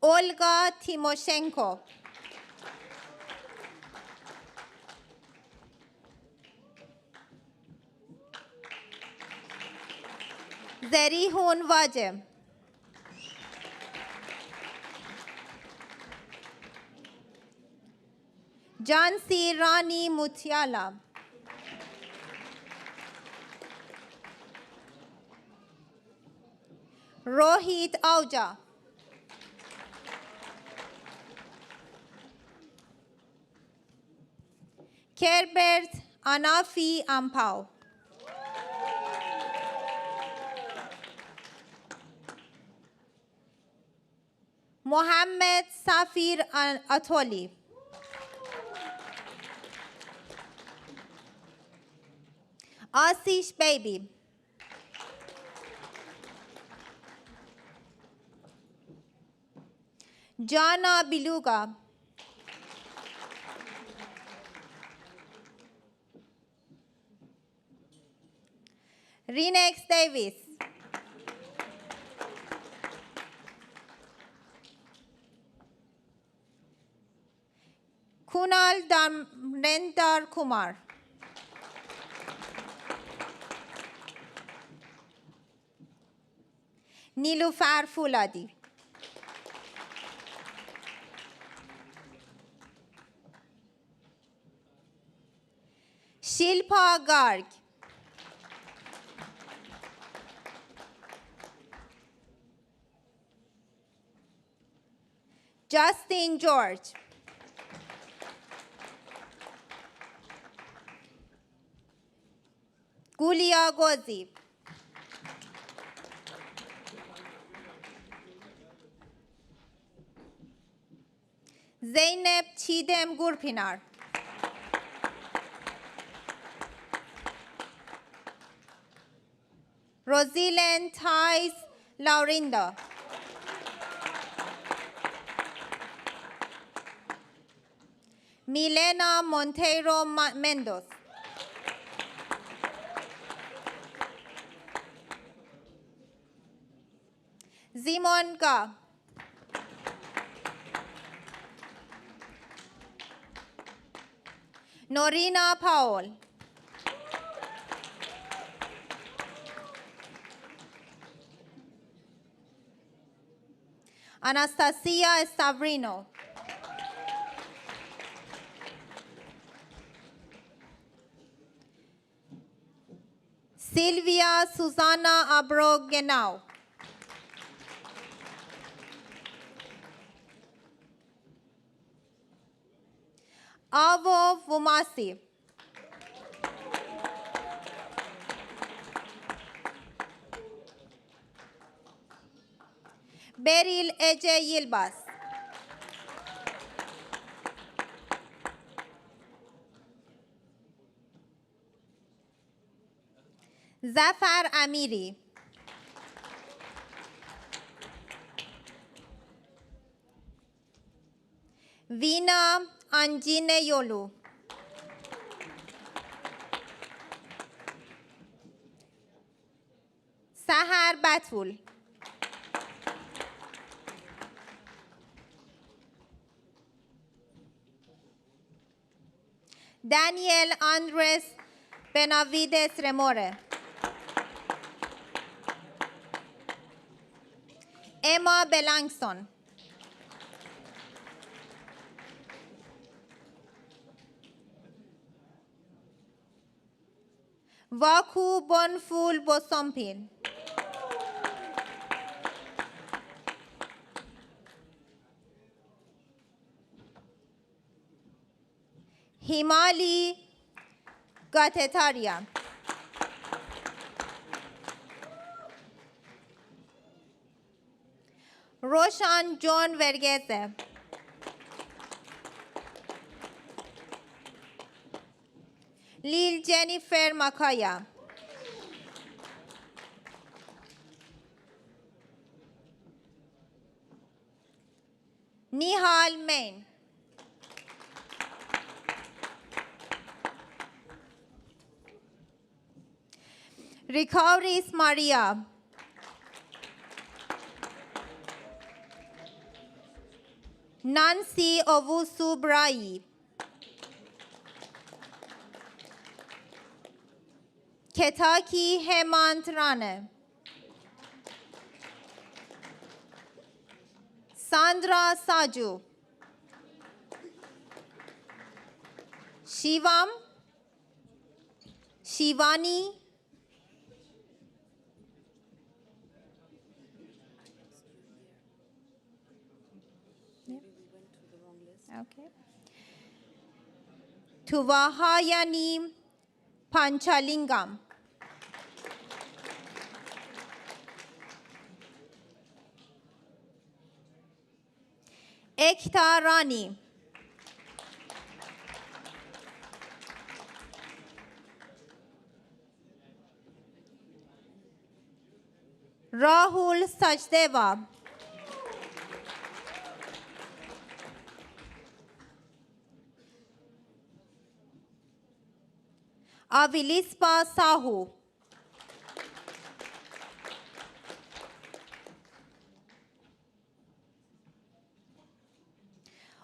Olga Timoshenko. Zerihun Wajib. Jansi Rani Mutiala. Rohit Auja. Kerbert Anafi Ampao. Mohammed Safir Atoli. Asish Baby. Jana Biluga. Renex Davis. Kunal Damrendar Kumar. Nilufar Fuladi. Shilpa Garg. Justin George. Gulia Gozi. Zeynep Chidem Gurpinar. Rosalind Thais Laurinda. Milena Monteiro Mendoz. Zimon Ga. Norina Powell. Anastasia Stavrino. Silvia Susana Abrogenau. Avo Vumasi. Beryl Ece Yilbaz. Zafar Amiri. Veena Anjine Yolu. Sahar Batul. Daniel Andres Benavides Remore. Emma Belangston. Vaku Bonful Bosompil. Himali Gatetaria. Roshan John Vergese. Lil Jennifer Makaya. Nihal Main. Recoveries Maria. Nancy Owusu Brai. Ketaki Hemant Rane. Sandra Saju. Shivam, Shivani, okay. Tuvahayani Panchalingam. Ekta Rani. Rahul Sachdeva. Avilispa Sahu.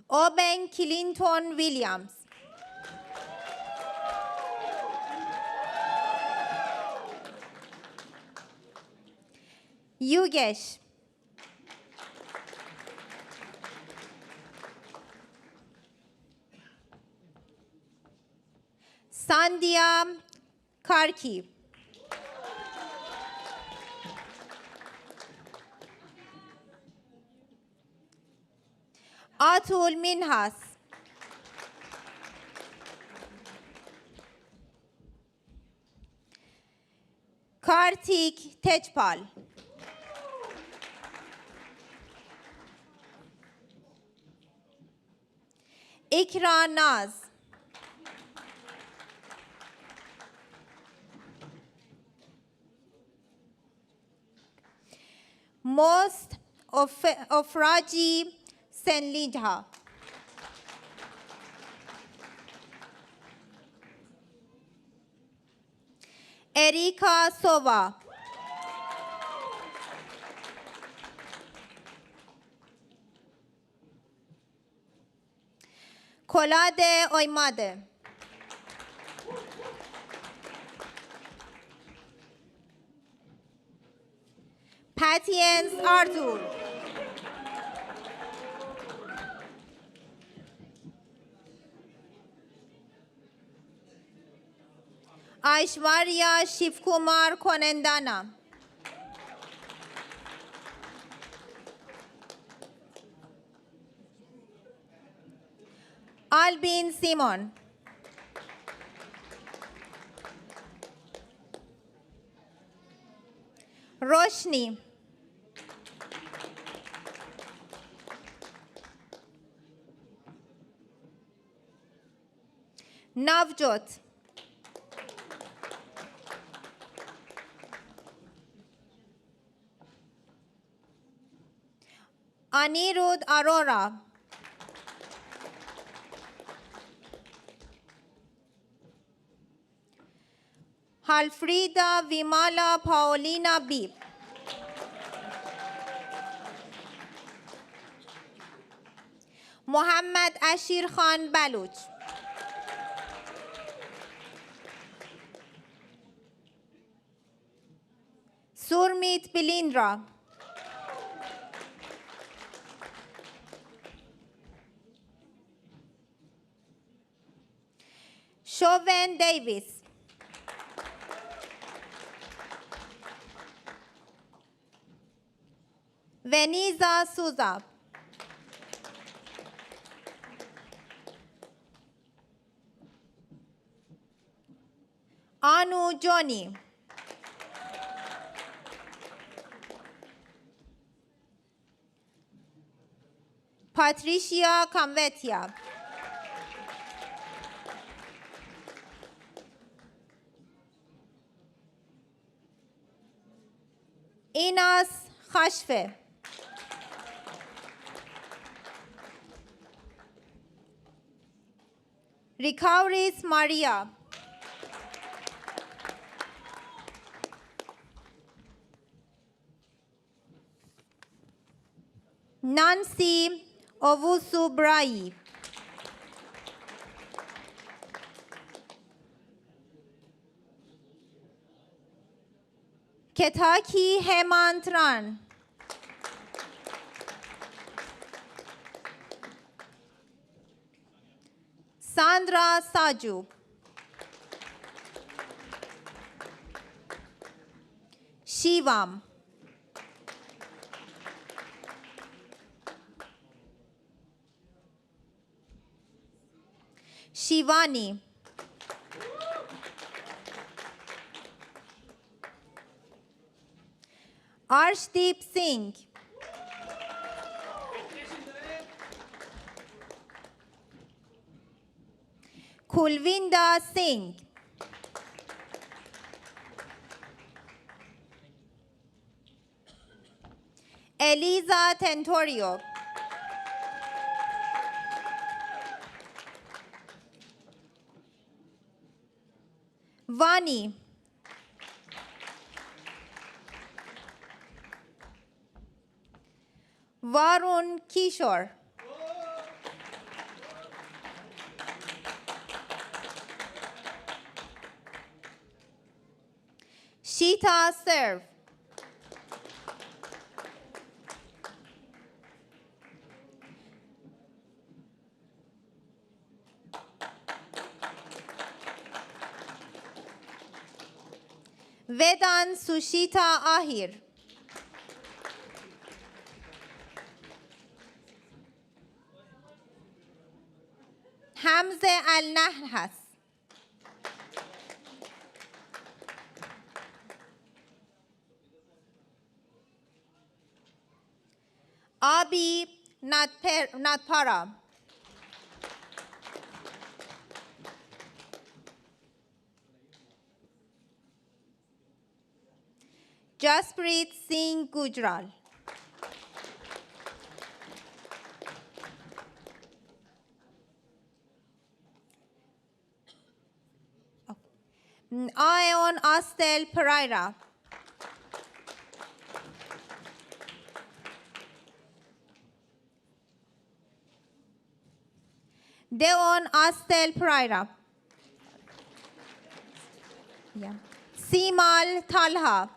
Oben Clinton Williams. Yugesh. Sandhya Karki. Atul Minhas. Kartik Tejpal. Ikra Naz. Most of Raji Senlidha. Erika Sova. Kolade Oymade. Patience Arthur. Aishwarya Shivkumar Konendana. Albin Simon. Roshni. Navjot. Anirudh Arora. Halfrida Vimala Paulina B. Mohammad Ashir Khan Baluch. Surmit Pilindra. Chauvin Davis. Veniza Souza. Anu Johnny. Patricia Kamvetia. Inas Khashfe. Ricauris Maria. Nancy Ovusubrai. Ketaki Hemantran. Sandra Saju. Shivam. Shivani. Arshdeep Singh. Kulvinda Singh. Eliza Tentorio. Vani. Varun Kishore. Sheeta Serv. Vedan Sushita Ahir. Hamze Al-Nahas. Abi Natpara. Jaspreet Singh Gujral. Ayon Astel Pereira. Deon Astel Pereira. Yeah. Simal Talha.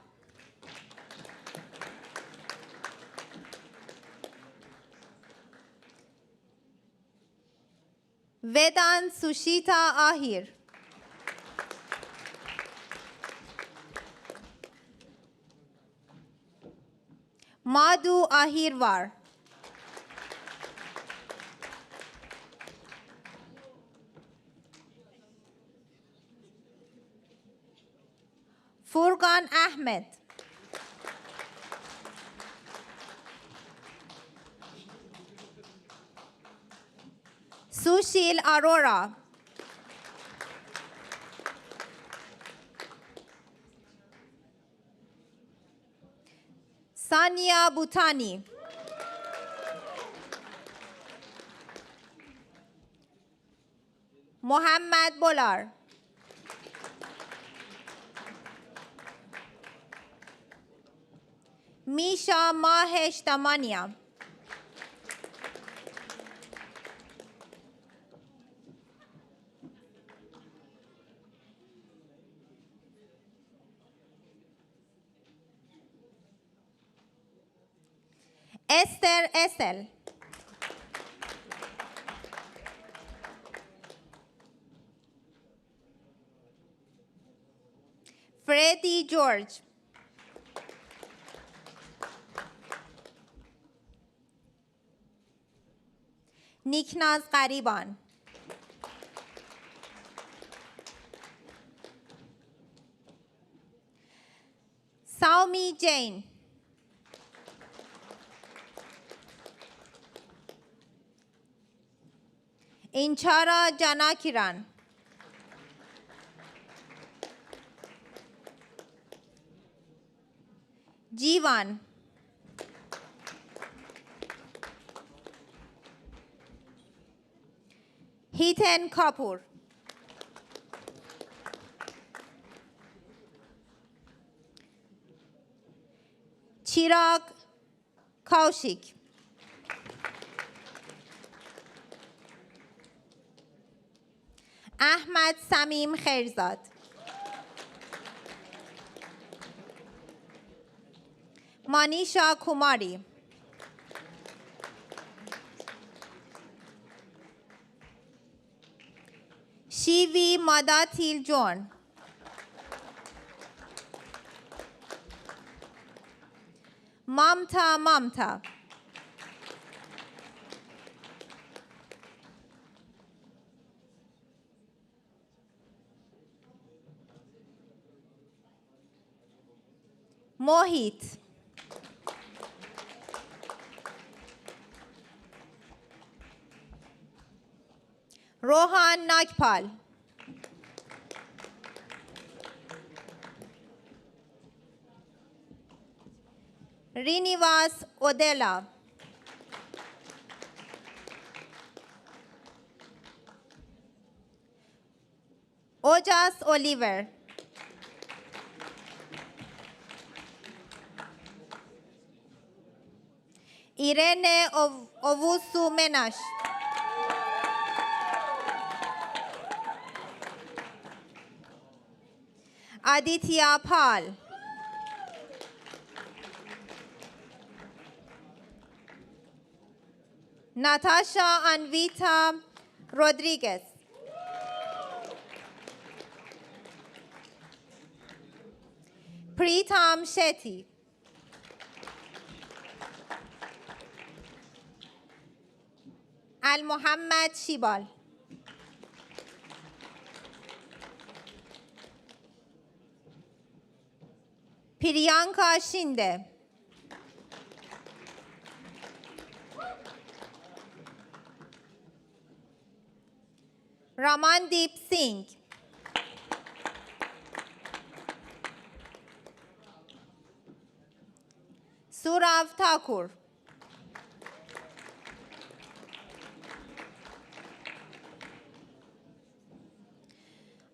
Vedant Sushita Ahir. Madhu Ahirwar. Furqan Ahmed. Sushil Arora. Sania Bhutani. Mohammad Bolar. Misha Mahesh Tamania. Esther Essel. Freddie George. Niknaz Qariban. Saumi Jain. Inchara Janakiran. Jivan. Hiten Kapoor. Chirag Kaushik. Ahmad Samim Khairzad. Manisha Kumari. Shivi Madatil John. Mamta. Mohit. Rohan Nagpal. Rinivas Odela. Ojas Oliver. Irene Ovusu Menash. Aditya Pal. Natasha Anvita Rodriguez. Pritam Shetty. Al Muhammad Shibal. Priyanka Shinde. Ramandeep Singh. Surav Thakur.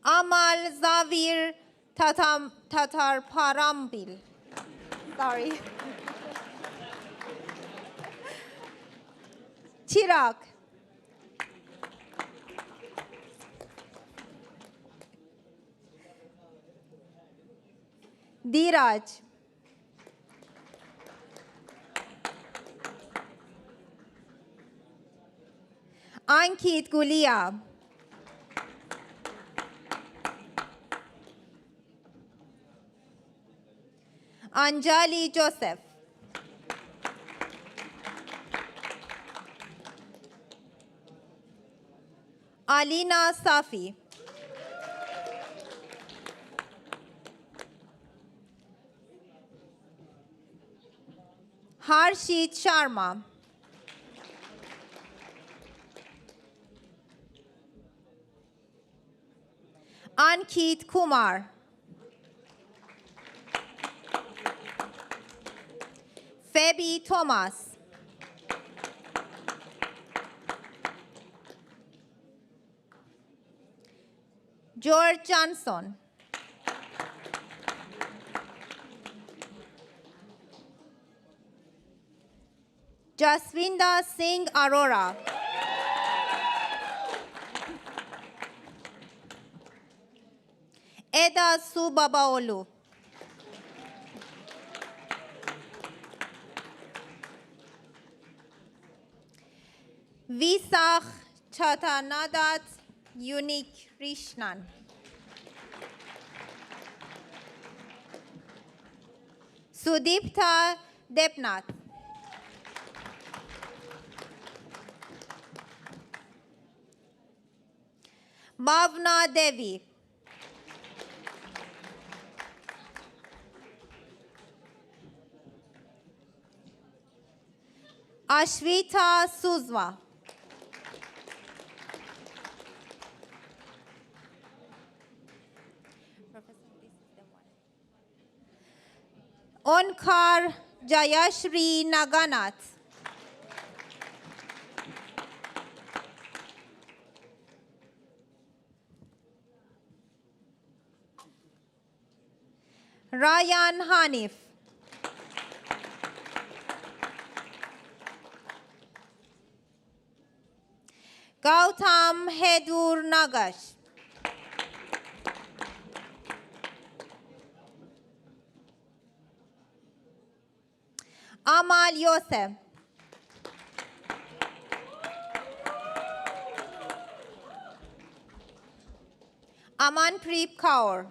Amal Zavir Tatar Parambil. Sorry. Chirag. Dheeraj. Ankit Gulia. Anjali Joseph. Alina Safi. Harshit Sharma. Ankit Kumar. Fabi Thomas. George Johnson. Jaswinda Singh Arora. Eda Subabaolu. Visakh Chatanadat Unique Krishnan. Sudipta Depnath. Bhavna Devi. Ashvita Suzwa. Onkar Jayashri Naganath. Ryan Hanif. Gautam Hedur Nagash. Amal Yosef. Amanpreet Kaur.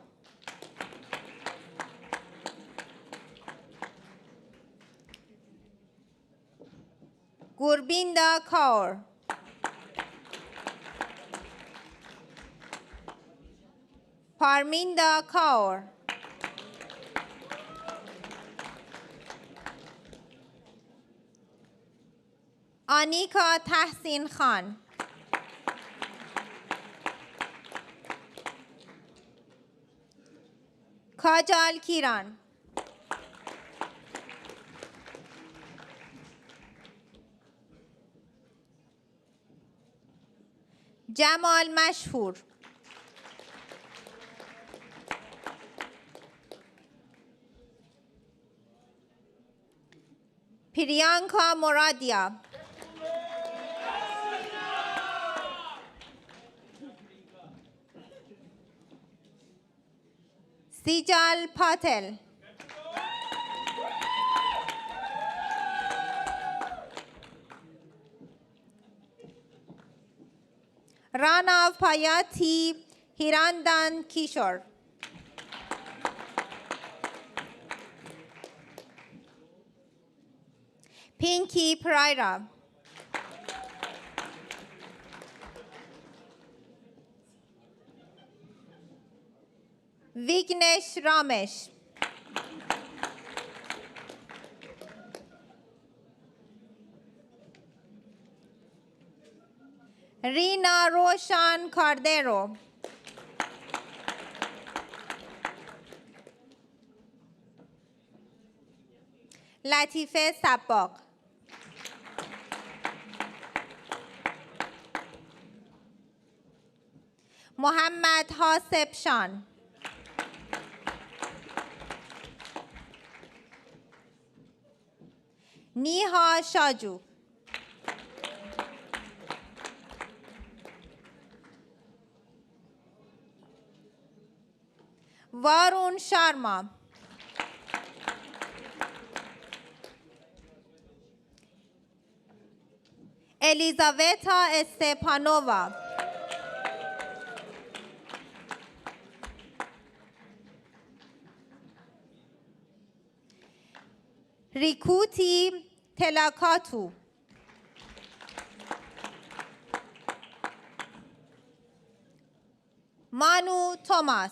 Gurbinda Kaur. Parminda Kaur. Anika Tahsin Khan. Kajal Kiran. Jamal Mashhoor. Priyanka Moradia. Sijal Patel. Ranav Payati Hirandan Kishore. Pinky Pereira. Vignesh Ramesh. Rina Roshan Cordero. Latife Sapok. Mohammad Haseb Shan. Neha Shaju. Varun Sharma. Elizaveta Estepanova. Rikuti Telakatu. Manu Thomas.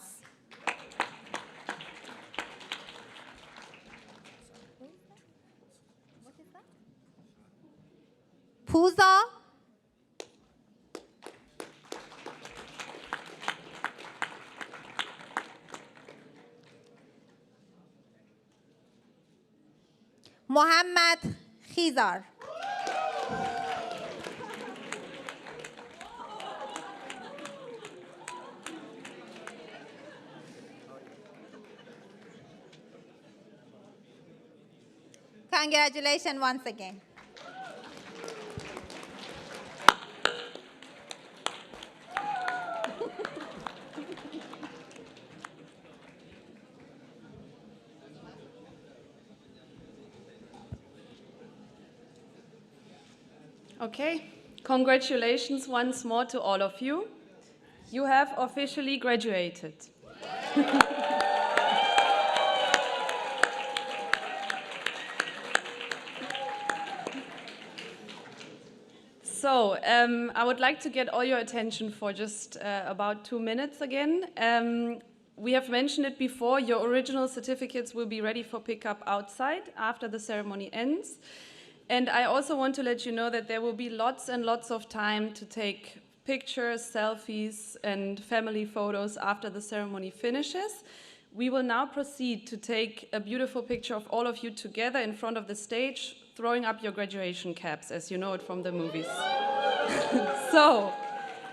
Puza. Mohammad Khizar. Congratulations once again. Okay, congratulations once more to all of you. You have officially graduated. So, I would like to get all your attention for just about 2 minutes again. We have mentioned it before, your original certificates will be ready for pickup outside after the ceremony ends. And I also want to let you know that there will be lots and lots of time to take pictures, selfies, and family photos after the ceremony finishes. We will now proceed to take a beautiful picture of all of you together in front of the stage, throwing up your graduation caps, as you know it from the movies. So,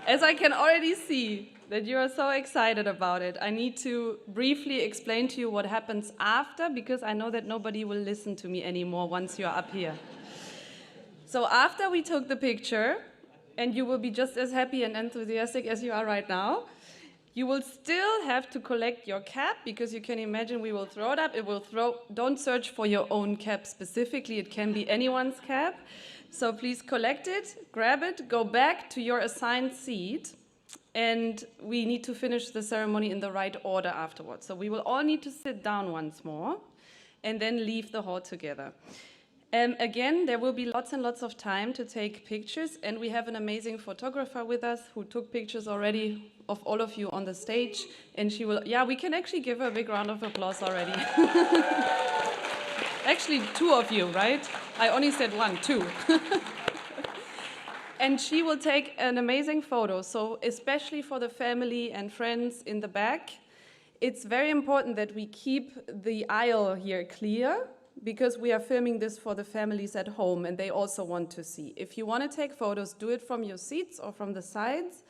as I can already see that you are so excited about it, I need to briefly explain to you what happens after, because I know that nobody will listen to me anymore once you're up here. So after we took the picture, and you will be just as happy and enthusiastic as you are right now, you will still have to collect your cap, because you can imagine we will throw it up. Don't search for your own cap specifically. It can be anyone's cap. So please collect it, grab it, go back to your assigned seat. And we need to finish the ceremony in the right order afterwards. So we will all need to sit down once more and then leave the hall together. Again, there will be lots and lots of time to take pictures, and we have an amazing photographer with us who took pictures already of all of you on the stage, and she will, yeah, we can actually give her a big round of applause already. Actually, 2 of you, right? I only said 1, 2. And she will take an amazing photo, so especially for the family and friends in the back, it's very important that we keep the aisle here clear, because we are filming this for the families at home and they also want to see. If you want to take photos, do it from your seats or from the sides.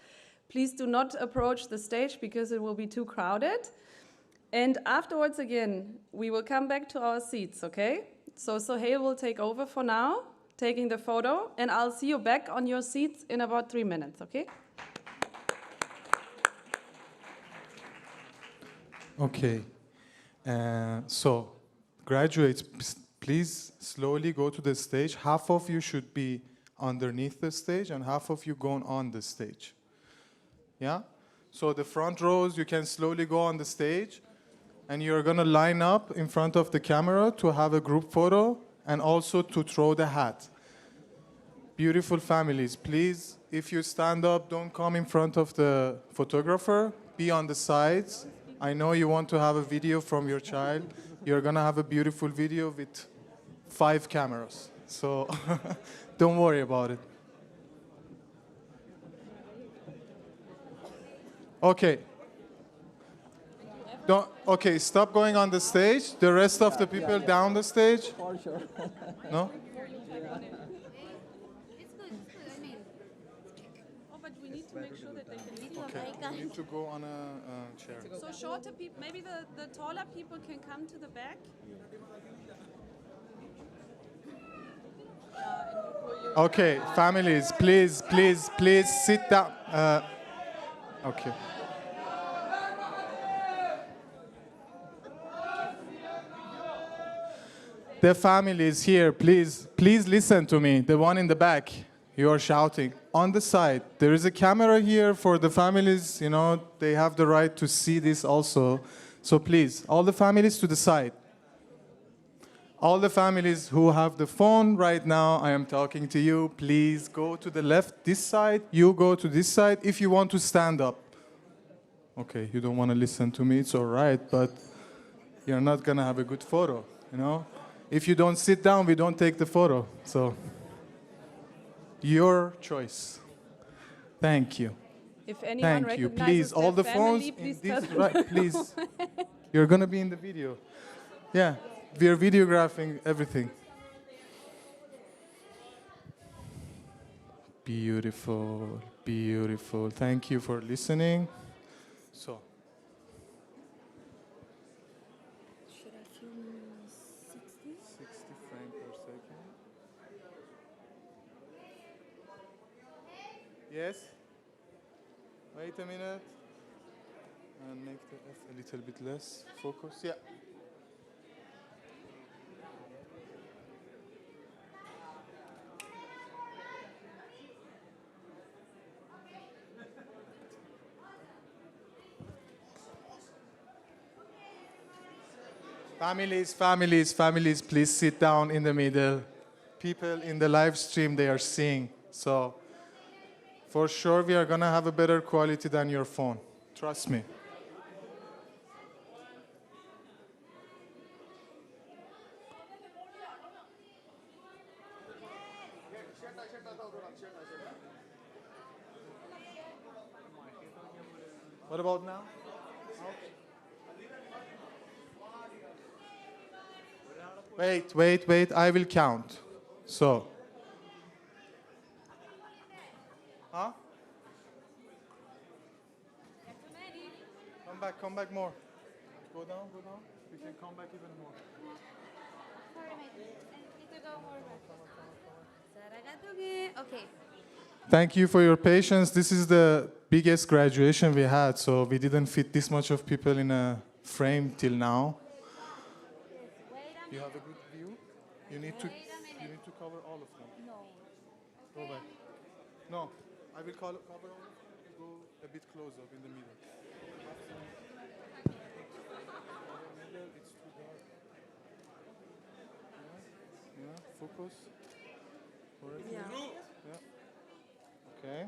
Please do not approach the stage because it will be too crowded. And afterwards, again, we will come back to our seats, okay? So Sohail will take over for now, taking the photo, and I'll see you back on your seats in about 3 minutes, okay? Okay. So, graduates, please slowly go to the stage. Half of you should be underneath the stage and half of you going on the stage. Yeah? So the front rows, you can slowly go on the stage and you're going to line up in front of the camera to have a group photo and also to throw the hat. Beautiful families, please, if you stand up, don't come in front of the photographer. Be on the sides. I know you want to have a video from your child. You're going to have a beautiful video with 5 cameras. So don't worry about it. Okay. Okay, stop going on the stage. The rest of the people down the stage. For sure. No? But we need to make sure that they can see. Okay, you need to go on a chair. So shorter people, maybe the taller people can come to the back. Okay, families, please, please, please sit down. Okay. The families here, please, please listen to me. The one in the back, you are shouting. On the side, there is a camera here for the families, you know, they have the right to see this also. So please, all the families to the side. All the families who have the phone right now, I am talking to you, please go to the left, this side, you go to this side if you want to stand up. Okay, you don't want to listen to me, it's all right, but you're not going to have a good photo, you know? If you don't sit down, we don't take the photo. So, your choice. Thank you. If anyone Thank you. recognizes Please, all their the phones family, in please this tell them. right, please. You're going to be in the video. Yeah, we are videographing everything. Beautiful, beautiful. Thank you for listening. So, 60 frames per second. Yes? Wait a minute. And make the F a little bit less. Focus. Yeah. Families, families, families, please sit down in the middle. People in the live stream, they are seeing. So, for sure, we are going to have a better quality than your phone. Trust me. What about now? Wait, wait, wait. I will count. So. Huh? Come back more. Go down, go down. We can come back even more. Okay. Thank you for your patience. This is the biggest graduation we had, so we didn't fit this much of people in a frame till now. You have a good view? You need to cover all of them. No. Go back. No, I will cover all of them. Go a bit bit close up in the middle. Middle, it's too dark. Yeah, focus. Correct. Yeah. Okay.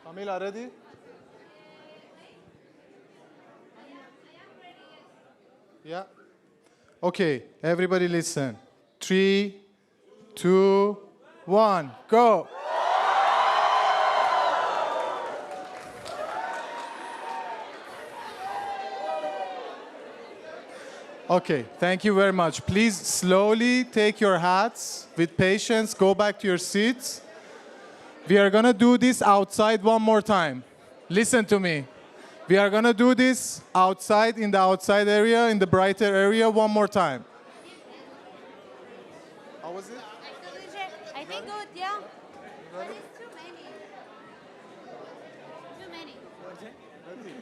Camila, ready? Yeah. Okay, everybody listen. 3, 2, 1, go. Okay, thank you very much. Please slowly take your hats with patience, go back to your seats. We are gonna do this outside one more time. Listen to me. We are gonna do this outside, in the outside area, in the brighter area, one more time. How was it? I think good, yeah. But it's too many. Too many. Ready?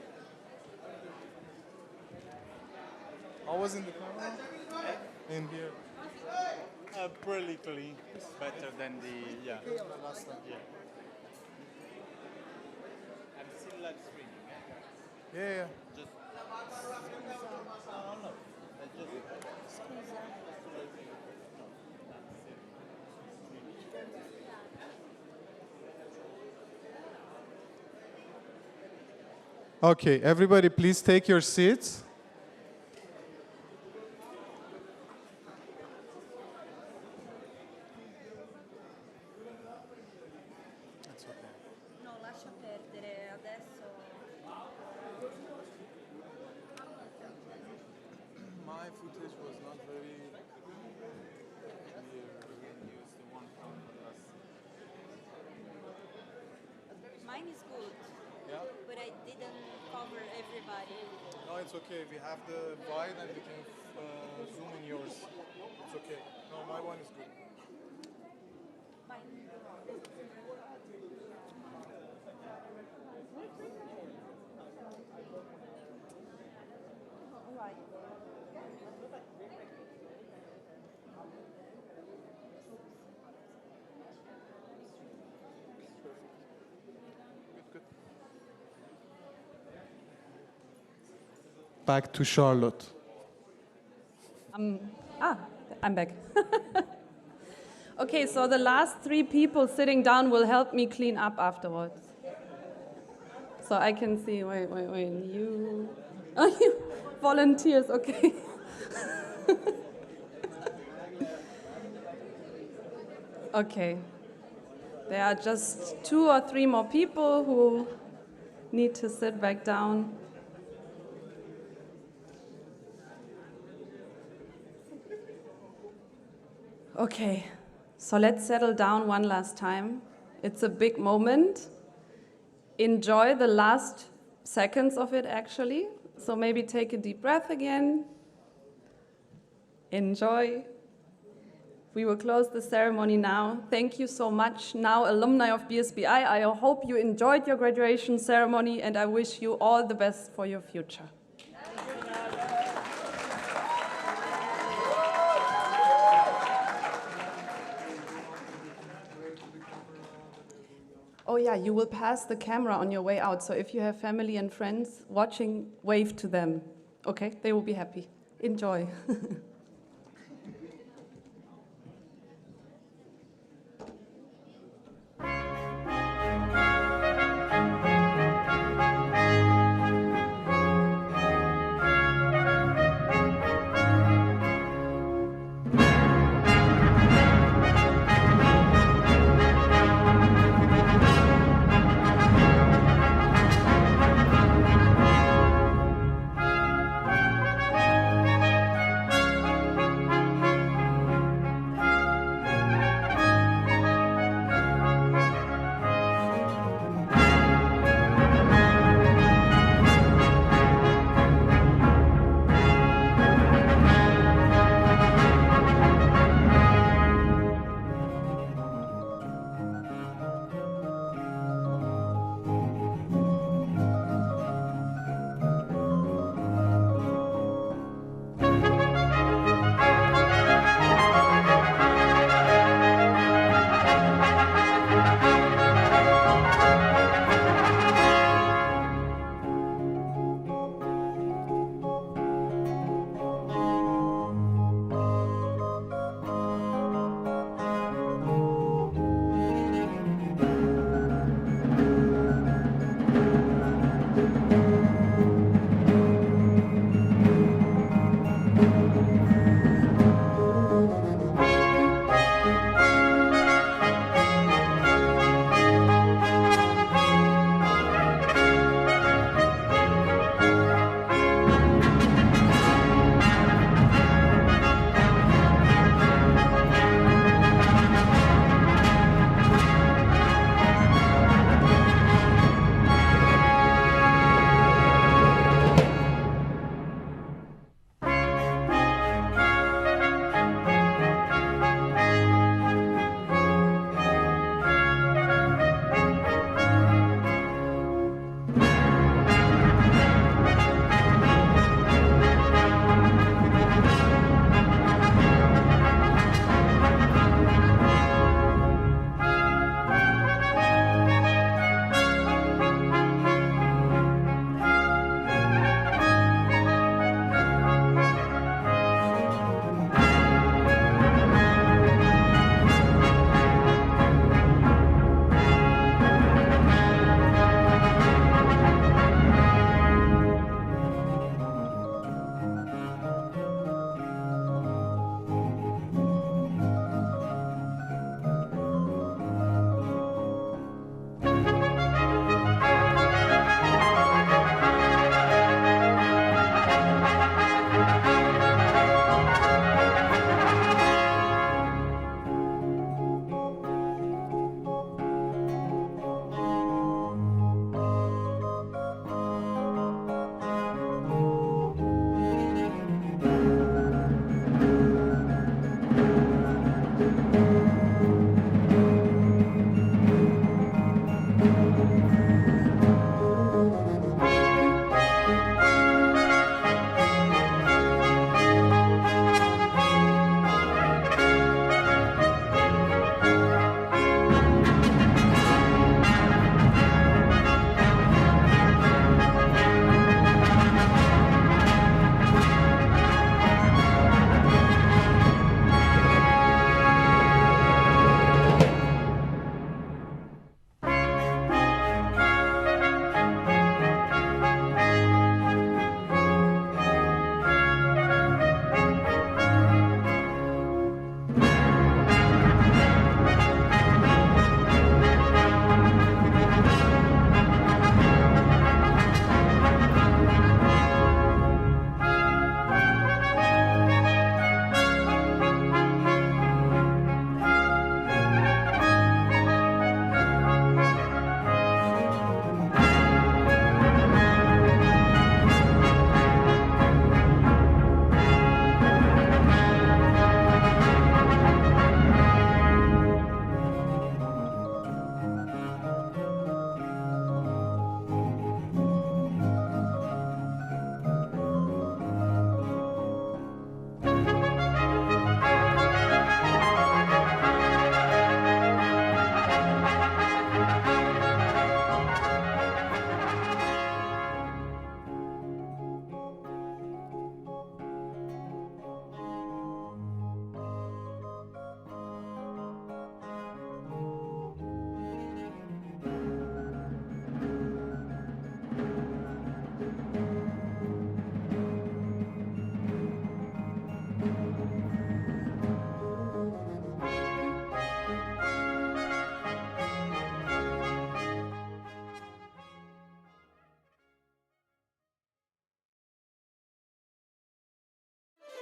How was in the camera? In here. Pretty clean. It's better than the Last time. yeah. I'm still live streaming. Yeah. Just Okay, everybody please take your seats. No, lascia perdere adesso. My footage was not very clear. We can use the one from us. Mine is good, Yeah? but I didn't cover everybody. No, it's okay. We have the wide and we can zoom in yours. It's okay. No, my one is good. Back to Charlotte. I'm back. Okay, so the last 3 people sitting down will help me clean up afterwards. So I can see, wait, you, oh, you volunteers, okay. Okay, there are just 2 or 3 more people who need to sit back down. Okay, so let's settle down one last time. It's a big moment. Enjoy the last seconds of it, actually. So maybe take a deep breath again. Enjoy. We will close the ceremony now. Thank you so much. Now, alumni of BSBI, I hope you enjoyed your graduation ceremony, and I wish you all the best for your future. Oh yeah, you will pass the camera on your way out, so if you have family and friends watching, wave to them. Okay, they will be happy. Enjoy.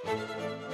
you.